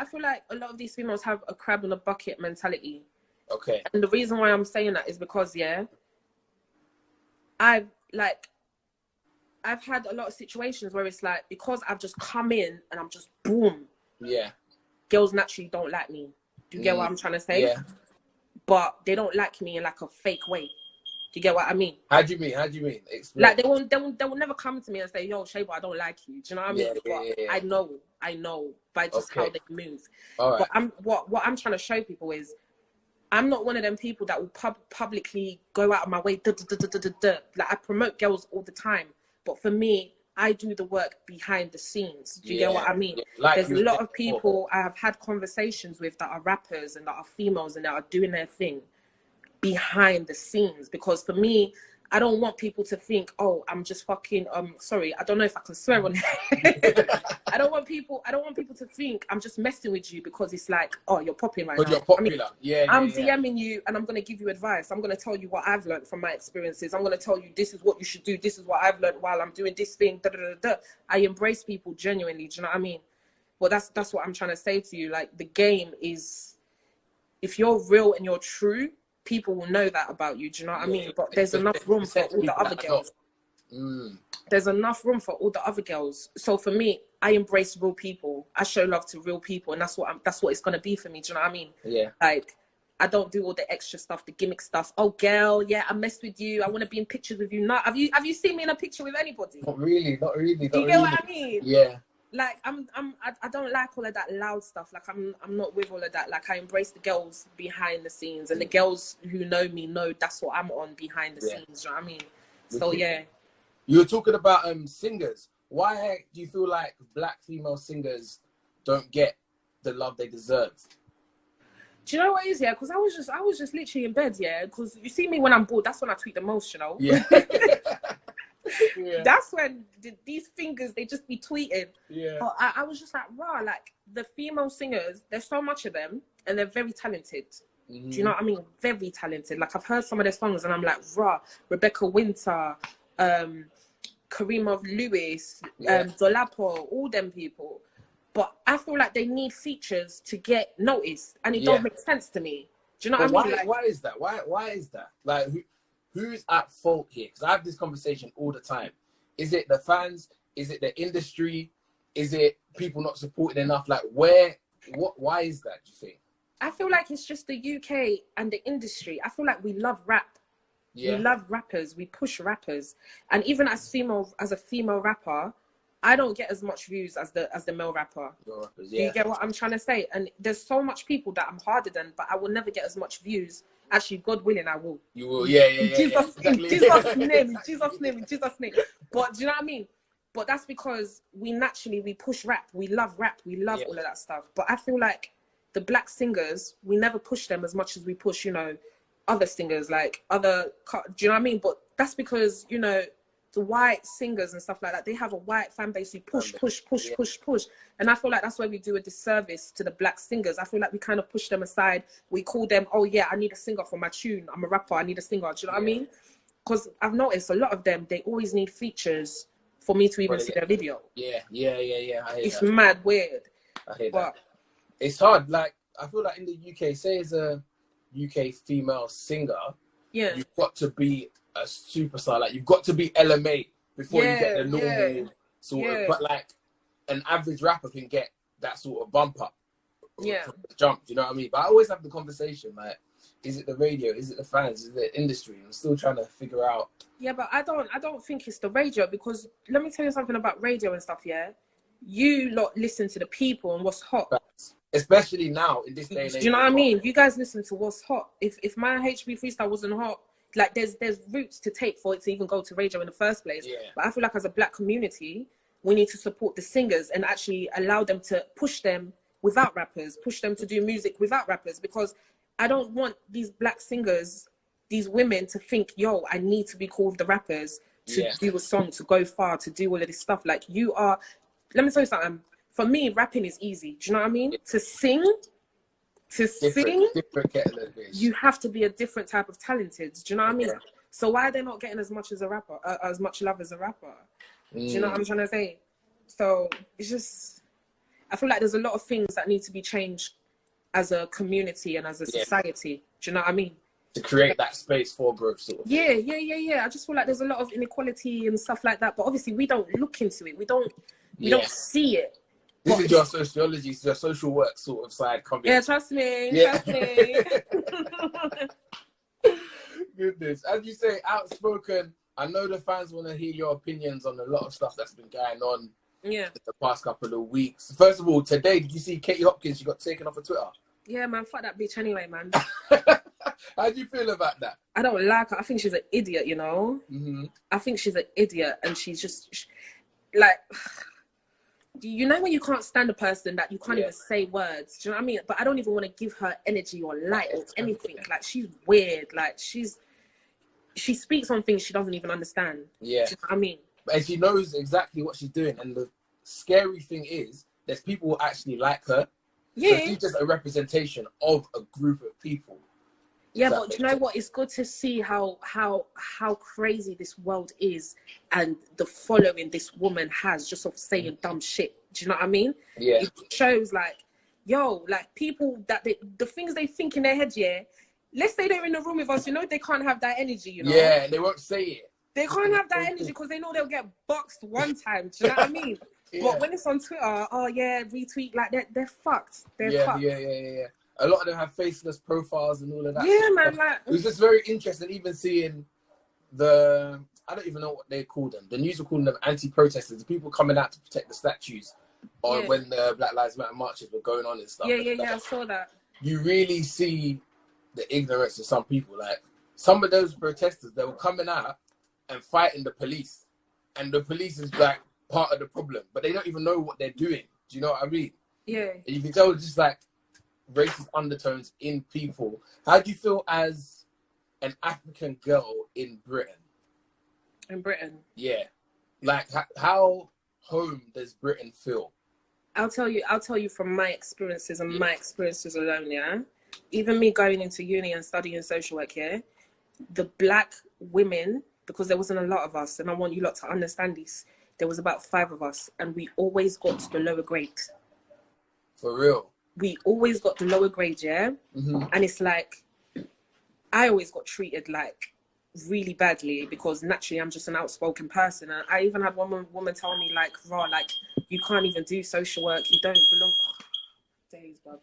feel like a lot of these females have a crab in a bucket mentality. Okay. And the reason why I'm saying that is because I've had a lot of situations where it's like, because I've just come in and I'm just boom. Girls naturally don't like me. Do you get what I'm trying to say? But they don't like me in like a fake way. Do you get what I mean? How do you mean? Explain. Like, they will never come to me and say, yo, Shaybo, I don't like you. Do you know what I mean? But I know by just how they move. But what I'm trying to show people is, I'm not one of them people that will publicly go out of my way. Like, I promote girls all the time. But for me, I do the work behind the scenes. Do you get what I mean? Like, there's a lot of people I have had conversations with that are rappers and that are females and that are doing their thing behind the scenes. Because for me, I don't want people to think, oh, I'm just fucking sorry, I don't know if I can swear on it. I don't want people to think I'm just messing with you because it's like, oh, you're popular right now. You're popular. I'm DMing you and I'm going to give you advice. I'm going to tell you what I've learned from my experiences. I'm going to tell you this is what you should do. This is what I've learned while I'm doing this thing. I embrace people genuinely. Do you know what I mean? But that's what I'm trying to say to you. Like, the game is, if you're real and you're true, people will know that about you. Do you know what I mean? But there's enough room for all the other girls. There's enough room for all the other girls. So for me, I embrace real people. I show love to real people, and that's what it's gonna be for me. Do you know what I mean? Yeah. Like, I don't do all the extra stuff, the gimmick stuff. Oh, girl, yeah, I messed with you. I want to be in pictures with you. Not have you seen me in a picture with anybody? Not really. Do you get what I mean? Yeah. Like, I don't like all of that loud stuff. Like, I'm not with all of that. Like, I embrace the girls behind the scenes, and the girls who know me know that's what I'm on behind the scenes. Do you know what I mean? So yeah. You were talking about singers. Why do you feel like black female singers don't get the love they deserve? Do you know what it is? Yeah, because I was just literally in bed. Yeah, because you see me when I'm bored. That's when I tweet the most. You know. Yeah. Yeah. That's when these fingers, they just be tweeting. Yeah. But I was just like, wow, like, the female singers, there's so much of them, and they're very talented. Do you know what I mean? Very talented. Like, I've heard some of their songs, and I'm like, rah, Rebecca Winter, Karima Lewis, Dolapo, all them people. But I feel like they need features to get noticed, and it don't make sense to me. Do you know what I mean? Why is that? Why is that? Like, who's at fault here? Because I have this conversation all the time. Is it the fans? Is it the industry? Is it people not supporting enough? Like, why is that, do you think? I feel like it's just the UK and the industry. I feel like we love rap. Yeah. We love rappers. We push rappers. And even as a female rapper, I don't get as much views as the male rapper. Rappers, Do you get what I'm trying to say? And there's so much people that I'm harder than, but I will never get as much views. Actually, God willing, I will. You will, yeah. In Jesus' name. But do you know what I mean? But that's because we push rap. We love rap. We love all of that stuff. But I feel like the black singers, we never push them as much as we push, other singers, like do you know what I mean? But that's because, the white singers and stuff like that, they have a white fan base who push. And I feel like that's why we do a disservice to the black singers. I feel like we kind of push them aside. We call them, oh yeah, I need a singer for my tune. I'm a rapper, I need a singer. Do you know what I mean? Because I've noticed a lot of them, they always need features for me to even see their video. Yeah. It's mad weird. I hear that. It's hard. Like, I feel like in the UK, say as a UK female singer, you've got to be a superstar. Like, you've got to be LMA before you get the normal sort of. But like, an average rapper can get that sort of bump up. From the jump. You know what I mean? But I always have the conversation, like, is it the radio? Is it the fans? Is it the industry? I'm still trying to figure out. Yeah, but I don't think it's the radio, because let me tell you something about radio and stuff. Yeah, you lot listen to the people and what's hot. Especially now in this day and age. Do you know what I mean? You guys listen to what's hot. If my HB freestyle wasn't hot, like, there's routes to take for it to even go to radio in the first place. Yeah. But I feel like as a black community, we need to support the singers and actually allow them to push them without rappers, push them to do music without rappers, because I don't want these black singers, these women, to think, yo, I need to be called the rappers to do a song, to go far, to do all of this stuff. Like, let me tell you something. For me, rapping is easy. Do you know what I mean? To sing, different kettle of fish. You have to be a different type of talented. Do you know what I mean? So why are they not getting as much as a rapper, as much love as a rapper? Do you know what I'm trying to say? So it's just, I feel like there's a lot of things that need to be changed as a community and as a society. Do you know what I mean? To create that space for growth, sort of. Yeah. I just feel like there's a lot of inequality and stuff like that. But obviously, we don't look into it. We don't see it. This is your sociology, it's your social work sort of side coming. Yeah, trust me. Trust me. Goodness. As you say, outspoken. I know the fans want to hear your opinions on a lot of stuff that's been going on in the past couple of weeks. First of all, today, did you see Katie Hopkins? She got taken off of Twitter. Yeah, man. Fuck that bitch anyway, man. How do you feel about that? I don't like her. I think she's an idiot, you know? Mm-hmm. I think she's an idiot, and she's just, like... You know when you can't stand a person that you can't even say words? Do you know what I mean? But I don't even want to give her energy or light or anything. Like, she's weird. Like, she speaks on things she doesn't even understand. Yeah. Do you know what I mean? And she knows exactly what she's doing. And the scary thing is, there's people who actually like her. Yeah. So she's just a representation of a group of people. Yeah, but do you know what? It's good to see how crazy this world is and the following this woman has just of saying dumb shit. Do you know what I mean? Yeah. It shows like, yo, like people that the things they think in their head, yeah. Let's say they're in a room with us, you know, they can't have that energy, you know. Yeah, they won't say it. They can't have that energy because they know they'll get boxed one time. Do you know what I mean? Yeah. But when it's on Twitter, oh yeah, retweet, like they're fucked. They're fucked. Yeah. A lot of them have faceless profiles and all of that. Yeah, man. Like, it was just very interesting, even seeing I don't even know what they call them. The news were calling them anti-protesters, the people coming out to protect the statues, or when the Black Lives Matter marches were going on and stuff. Yeah, I saw that. You really see the ignorance of some people. Like some of those protesters, they were coming out and fighting the police, and the police is like part of the problem, but they don't even know what they're doing. Do you know what I mean? Yeah. And you can tell just like racist undertones in people. How do you feel as an African girl in Britain? In Britain? Yeah. Like how home does Britain feel? I'll tell you from my experiences and my experiences alone, yeah. Even me going into uni and studying social work, yeah, the black women, because there wasn't a lot of us, and I want you lot to understand this, there was about 5 of us, and we always got the lower grade. For real? We always got the lower grade, yeah? Mm-hmm. And it's like, I always got treated like really badly because naturally I'm just an outspoken person. And I even had one woman tell me like, raw, like, you can't even do social work, you don't belong. Oh, days, bro.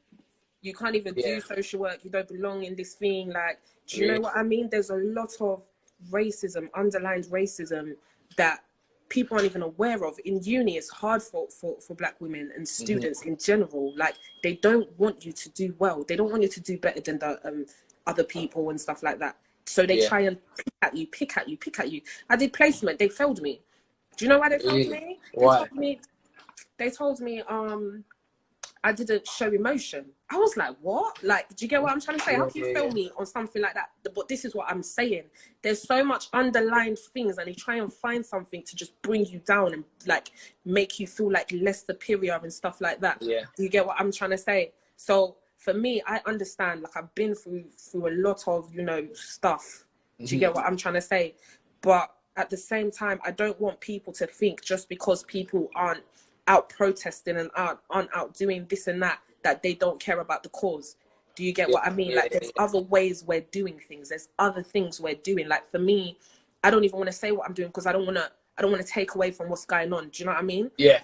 You can't even do social work, you don't belong in this thing. Like, do you know what I mean? There's a lot of racism, underlined racism that people aren't even aware of. In uni, it's hard for black women and students in general. Like, they don't want you to do well. They don't want you to do better than the other people and stuff like that. So they try and pick at you. I did placement. They failed me. Do you know why they failed me? Why? They told me I didn't show emotion. I was like, what? Like, do you get what I'm trying to say? How can you fail me on something like that? But this is what I'm saying. There's so much underlying things, and they try and find something to just bring you down and like make you feel like less superior and stuff like that. Yeah. Do you get what I'm trying to say? So for me, I understand. Like, I've been through a lot of, you know, stuff. Do you get what I'm trying to say? But at the same time, I don't want people to think just because people aren't out protesting and aren't out doing this and that they don't care about the cause. Do you get what I mean? Like, there's other ways we're doing things. There's other things we're doing. Like, for me, I don't even want to say what I'm doing because I don't want to take away from what's going on. Do you know what I mean? Yeah.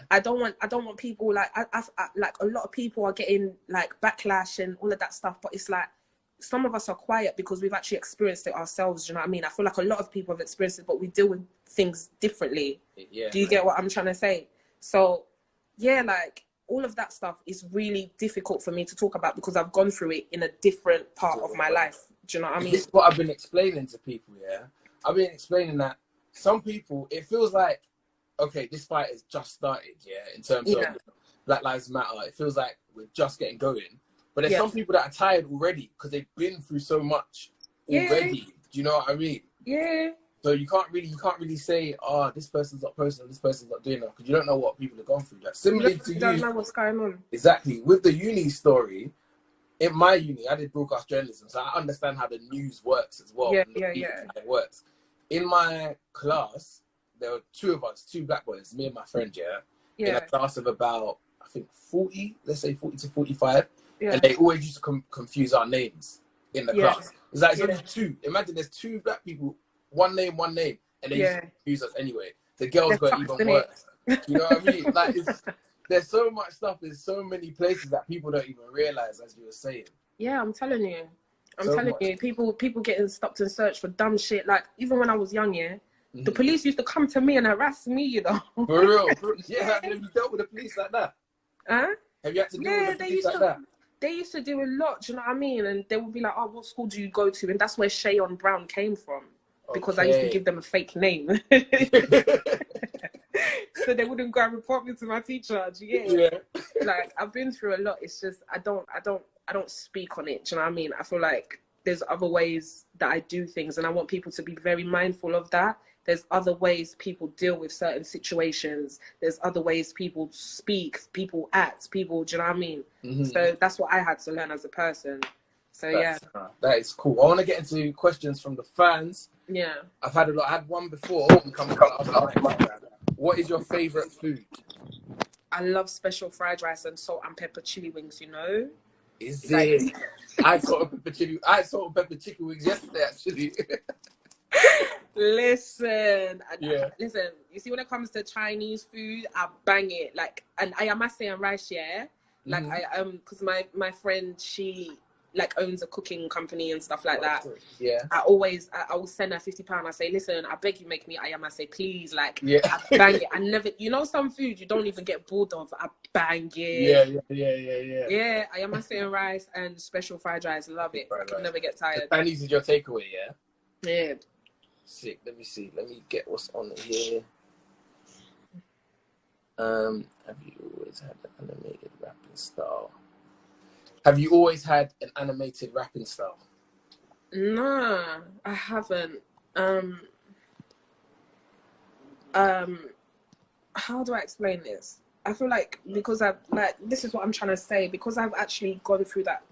I don't want people like I like a lot of people are getting like backlash and all of that stuff, but it's like some of us are quiet because we've actually experienced it ourselves. Do you know what I mean? I feel like a lot of people have experienced it, but we deal with things differently. Yeah. Do you get what I'm trying to say? So yeah, like, all of that stuff is really difficult for me to talk about because I've gone through it in a different part of my life. Do you know what I mean? This is what I've been explaining to people, yeah? I've been explaining that some people, it feels like, okay, this fight has just started, yeah, in terms of Black Lives Matter. It feels like we're just getting going. But there's some people that are tired already because they've been through so much already. Do you know what I mean? Yeah. So you can't really say, oh, this person's not posting, this person's not doing that, because you don't know what people have gone through. Like, similarly to you, you don't know what's going on. Exactly. With the uni story, in my uni, I did broadcast journalism, so I understand how the news works as well. How it works. In my class, there were 2 of us, 2 black boys, me and my friend, in a class of about, I think 40, let's say 40 to 45, and they always used to confuse our names in the class. It's like, it's only 2. Imagine there's 2 black people, one name, and they used to confuse us anyway. The girls got even worse. You know what I mean? Like, there's so much stuff, there's so many places that people don't even realize, as you were saying. Yeah, I'm telling you. People getting stopped and searched for dumb shit. Like, even when I was young, the police used to come to me and harass me, you know. For real? Yeah, have you dealt with the police like that? Huh? Have you had to deal with the police like that? They used to do a lot, do you know what I mean? And they would be like, oh, what school do you go to? And that's where Shay on Brown came from. Because I used to give them a fake name. So they wouldn't go and report me to my teacher. Do you get it? Like, I've been through a lot. It's just I don't speak on it. Do you know what I mean? I feel like there's other ways that I do things, and I want people to be very mindful of that. There's other ways people deal with certain situations. There's other ways people speak, people act, people, do you know what I mean? So that's what I had to learn as a person. So that is cool. I want to get into questions from the fans. Yeah, I've had a lot. I had one before. What is your favorite food? I love special fried rice and salt and pepper chili wings, you know? Is Like, it? I saw a pepper chili. I saw a pepper chicken wings yesterday, actually. listen, Yeah. listen, you see, when it comes to Chinese food, I bang it. Like, and ayamase and rice, yeah? Like, because my friend, she, like, owns a cooking company and stuff like that. Yeah. I will send her £50. I say, listen, I beg you, make me ayamase, please. Like, Yeah. I bang it. I never, you know, some food you don't even get bored of. I bang it. Yeah, ayamase and rice and special fried rice. Love it. I can never get tired. Chinese is your takeaway, yeah? Yeah. Sick. Let me see. Let me get what's on here. Have you always had an animated rapping style? Have you always had an animated rapping style? Nah, I haven't. How do I explain this? I feel like because this is what I'm trying to say, because I've actually gone through that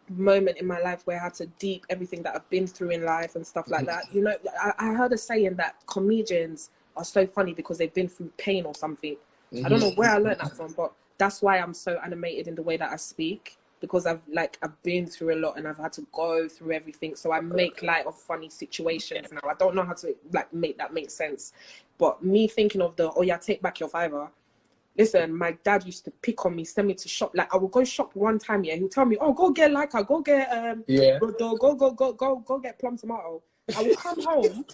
moment in my life where I had to deep everything that I've been through in life and stuff like that. You know, I heard a saying that comedians are so funny because they've been through pain or something. I don't know where I learned that from, but that's why I'm so animated in the way that I speak, because I've been through a lot and I've had to go through everything. So I make light of funny situations now. I don't know how to make that make sense. But me thinking of take back your fiver. Listen, my dad used to pick on me, send me to shop. Like, I would go shop one time, yeah. He'll tell me, oh, go get go get go get plum tomato. I will come home.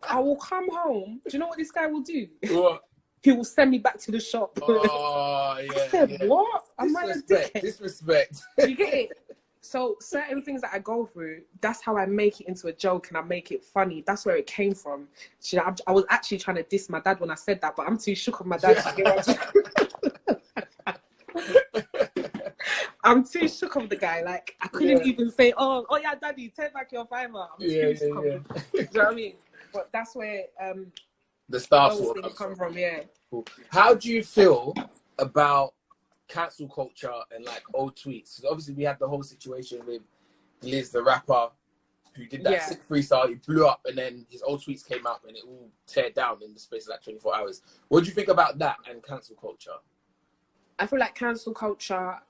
I will come home. Do you know what this guy will do? What? He will send me back to the shop. Oh, yeah. I said, what? Am I a dickhead? Disrespect. You get it? So certain things that I go through, that's how I make it into a joke and I make it funny. That's where it came from. I was actually trying to diss my dad when I said that, but I'm too shook of my dad to get I'm too shook of the guy. Like, I couldn't even say, oh yeah, daddy, take back your fiver. I'm too shook of him. Do you know what I mean? But that's where the star things come from, yeah. Cool. How do you feel about cancel culture and like old tweets? Because obviously we had the whole situation with Glizz, the rapper, who did that sick freestyle. He blew up, and then his old tweets came out, and it all teared down in the space of like 24 hours. What do you think about that and cancel culture? I feel like cancel culture,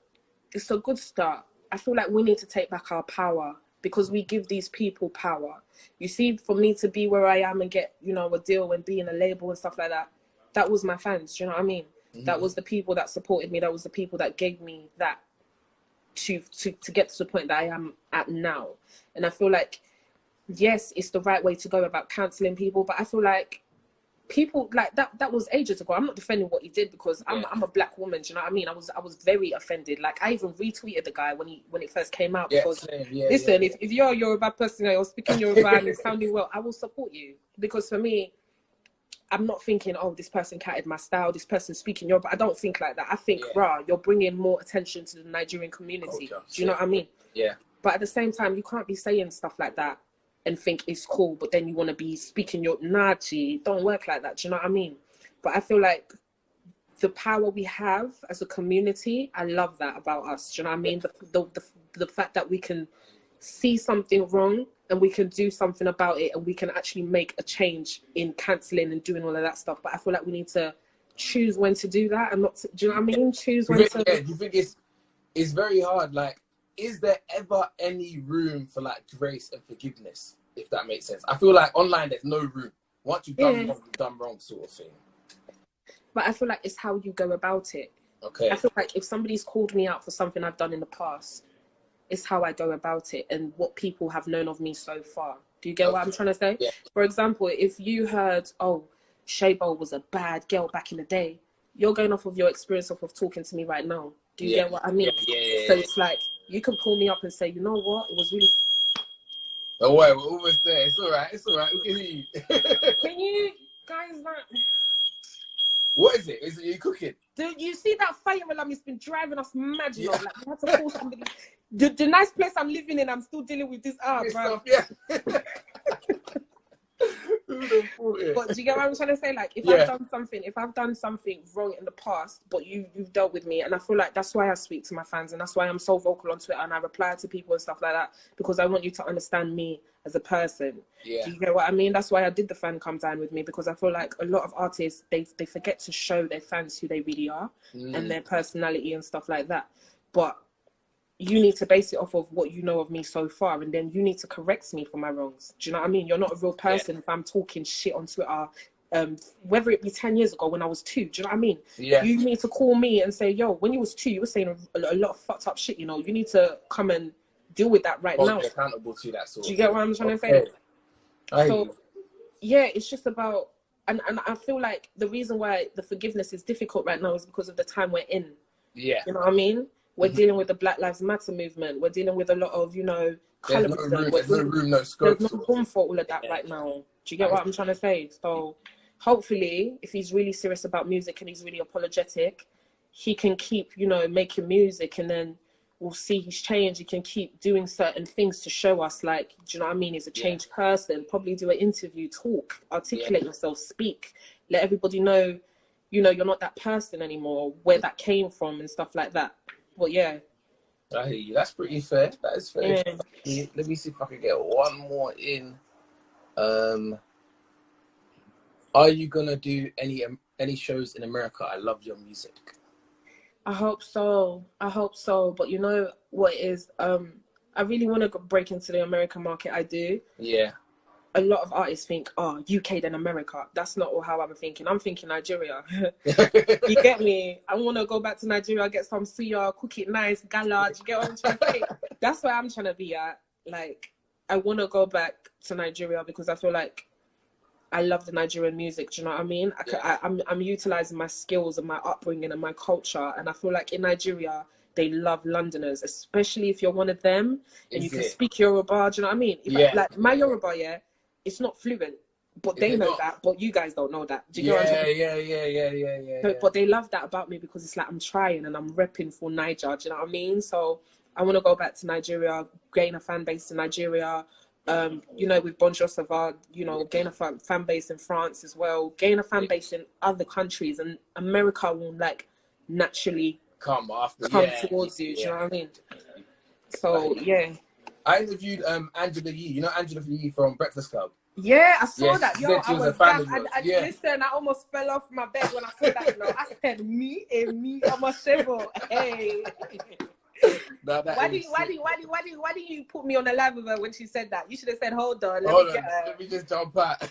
it's a good start. I feel like we need to take back our power, because we give these people power. You see, for me to be where I am and get, you know, a deal and be in a label and stuff like that, that was my fans. Do you know what I mean? That was the people that supported me. That was the people that gave me that to get to the point that I am at now. And I feel like, yes, it's the right way to go about cancelling people, but I feel like people like that was ages ago. I'm not defending what he did, because I'm a black woman. Do you know what I mean? I was very offended. Like, I even retweeted the guy when it first came out, because listen, if you're a Yoruba person or you're speaking Yoruba and you're sounding well, I will support you, because for me, I'm not thinking, oh, this person catted my style, this person speaking Yoruba. I don't think like that. I think, you're bringing more attention to the Nigerian community. Culture. Do you know what I mean? Yeah. But at the same time, you can't be saying stuff like that and think it's cool, but then you want to be speaking your Nachi. Don't work like that. Do you know what I mean? But I feel like the power we have as a community, I love that about us. Do you know what I mean? The fact that we can see something wrong and we can do something about it, and we can actually make a change in cancelling and doing all of that stuff. But I feel like we need to choose when to do that and not to, do you know what I mean? Choose when to... Yeah, do you think it's very hard? Like, is there ever any room for like grace and forgiveness, if that makes sense? I feel like online there's no room. Once you've done wrong, you've done wrong, sort of thing. But I feel like it's how you go about it. Okay. I feel like if somebody's called me out for something I've done in the past, it's how I go about it and what people have known of me so far. Do you get what I'm trying to say? Yeah. For example, if you heard, oh, Shaybo was a bad girl back in the day, you're going off of your experience of talking to me right now. Do you get what I mean? Yeah. So it's like, you can pull me up and say, you know what, it was really... Oh, wait, we're almost there. It's all right. We can hear you. Can you guys like... What is it? Is it you cooking? Do you see that fire alarm? It's been driving us mad, you know? Like, we had to call somebody. The nice place I'm living in, I'm still dealing with this. Bro. Stuff, yeah. would have thought it? But do you get what I'm trying to say? Like, if I've done something wrong in the past, but you've dealt with me, and I feel like that's why I speak to my fans, and that's why I'm so vocal on Twitter, and I reply to people and stuff like that, because I want you to understand me as a person. Yeah. Do you get what I mean? That's why I did the fan come down with me, because I feel like a lot of artists, they forget to show their fans who they really are and their personality and stuff like that. But you need to base it off of what you know of me so far, and then you need to correct me for my wrongs. Do you know what I mean? You're not a real person if I'm talking shit on Twitter, whether it be 10 years ago when I was 2. Do you know what I mean? Yeah. You need to call me and say, yo, when you was 2, you were saying a lot of fucked up shit, you know? You need to come and deal with that now. Be accountable to that sort. Do you get what I'm trying to say? So, yeah, it's just about, and I feel like the reason why the forgiveness is difficult right now is because of the time we're in. Yeah. You know what I mean? We're dealing with the Black Lives Matter movement. We're dealing with a lot of, colorism. There's no room, no scope. There's no room for all of that right now. Do you get what I'm trying to say? So hopefully, if he's really serious about music and he's really apologetic, he can keep, making music, and then we'll see his change. He can keep doing certain things to show us, like, do you know what I mean? He's a changed person. Probably do an interview, talk, articulate yourself, speak, let everybody know, you're not that person anymore, where that came from and stuff like that. But yeah. I hear you. That's pretty fair. That is fair. Yeah. Let me see if I can get one more in. Are you gonna do any shows in America? I love your music. I hope so. But you know what it is? I really want to break into the American market. I do. Yeah. A lot of artists think, oh, UK then America. That's not how I'm thinking. I'm thinking Nigeria. You get me? I want to go back to Nigeria, get some suya, cook it nice, gala. You get what I'm trying to say? That's where I'm trying to be at. Like, I want to go back to Nigeria because I feel like I love the Nigerian music. Do you know what I mean? I'm utilizing my skills and my upbringing and my culture. And I feel like in Nigeria, they love Londoners, especially if you're one of them and you can speak Yoruba. Do you know what I mean? Like my Yoruba, it's not fluent, but they know that, but you guys don't know that. Do you get what I'm saying? Yeah. But they love that about me because it's like I'm trying and I'm repping for Niger. Do you know what I mean? So I want to go back to Nigeria, gain a fan base in Nigeria. With Bon Jovi, gain a fan base in France as well, gain a fan base in other countries, and America will naturally come towards you. Do you know what I mean? So yeah. I interviewed Angela Yee. You know Angela Yee from Breakfast Club? Yeah, I saw that. Yo, I was a fan listen, I almost fell off my bed when I saw that. I said, me, I'm a Shaybo. Hey. Why do you put me on a live with her when she said that? You should have said, hold on, let me get her. Let me just jump out.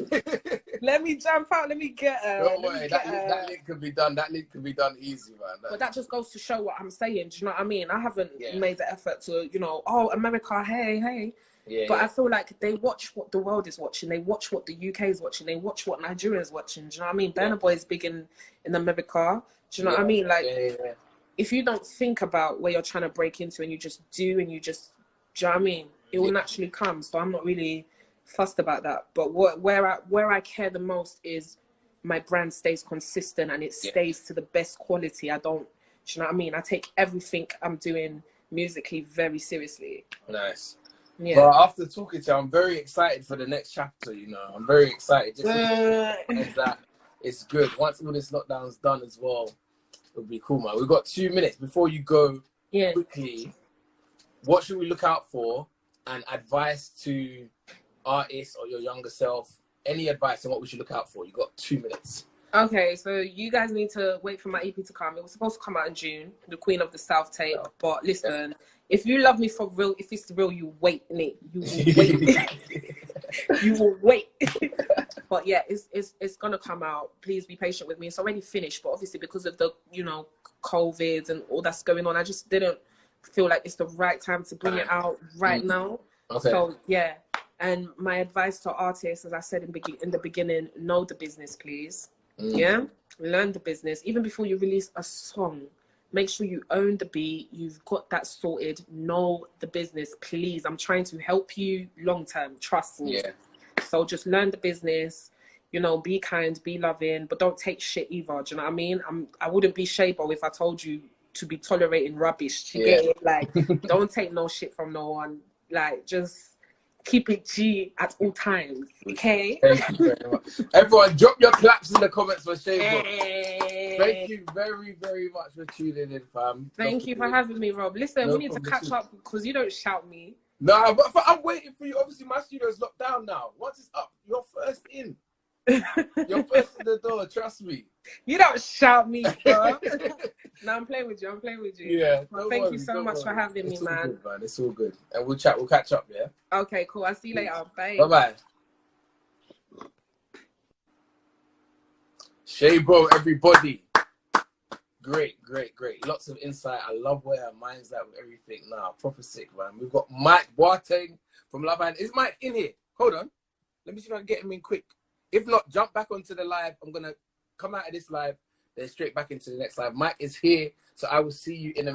Let me jump out, let me get her. Don't worry, that link could be done. That link could be done easy, man. But that just goes to show what I'm saying. Do you know what I mean? I haven't made the effort to, America, hey. But I feel like they watch what the world is watching. They watch what the UK is watching. They watch what Nigeria is watching. Do you know what I mean? Burna Boy is big in America. Do you know what I mean? Like, if you don't think about where you're trying to break into and you just do and you just, do you know what I mean? It will naturally come. So I'm not really fussed about that. But where I care the most is my brand stays consistent and it stays to the best quality. I don't, do you know what I mean? I take everything I'm doing musically very seriously. Nice. Yeah. But after talking to you, I'm very excited for the next chapter, I'm very excited. Just that it's good. Once all this lockdown's done as well, it'll be cool, man. We've got 2 minutes before you go. Quickly, what should we look out for? And advice to artists or your younger self. Any advice on what we should look out for? You've got 2 minutes. Okay, so you guys need to wait for my EP to come. It was supposed to come out in June, the Queen of the South tape. But listen, if you love me for real, if it's real, you wait, Nick. You will wait. You will wait. But yeah, it's gonna come out. Please be patient with me. It's already finished, but obviously because of the COVID and all that's going on, I just didn't feel like it's the right time to bring it out right now. Okay. So yeah. And my advice to artists, as I said in the beginning, know the business, please. Yeah, learn the business. Even before you release a song, make sure you own the beat. You've got that sorted. Know the business, please. I'm trying to help you long term. Trust me. Yeah. So just learn the business. Be kind, be loving, but don't take shit either. Do you know what I mean? I wouldn't be Shaybo if I told you to be tolerating rubbish. You get it? Like, don't take no shit from no one. Like, just keep it G at all times. Okay. Thank you very much. Everyone, drop your claps in the comments for Shaybo. Hey. Thank you very, very much for tuning in, fam. Thank you for having me, Rob. Listen, No we need to problem, catch up because you don't shout me. Nah, but I'm waiting for you. Obviously, my studio's locked down now. Once it's up, you're first in. You're first in the door. Trust me. You don't shout me, bro. No, I'm playing with you. I'm playing with you. Yeah. Thank you so much for having me, man. Good, man. It's all good. And we'll chat. We'll catch up. Yeah. Okay, cool. I'll see you later. Bye. Bye bye. Shaybo, everybody. Great, great, great. Lots of insight. I love where her mind's at with everything now. Proper sick, man. We've got Mike Boateng from Love Island. Is Mike in here? Hold on. Let me see if I can get him in quick. If not, jump back onto the live. I'm going to come out of this live, then straight back into the next live. Mike is here, so I will see you in a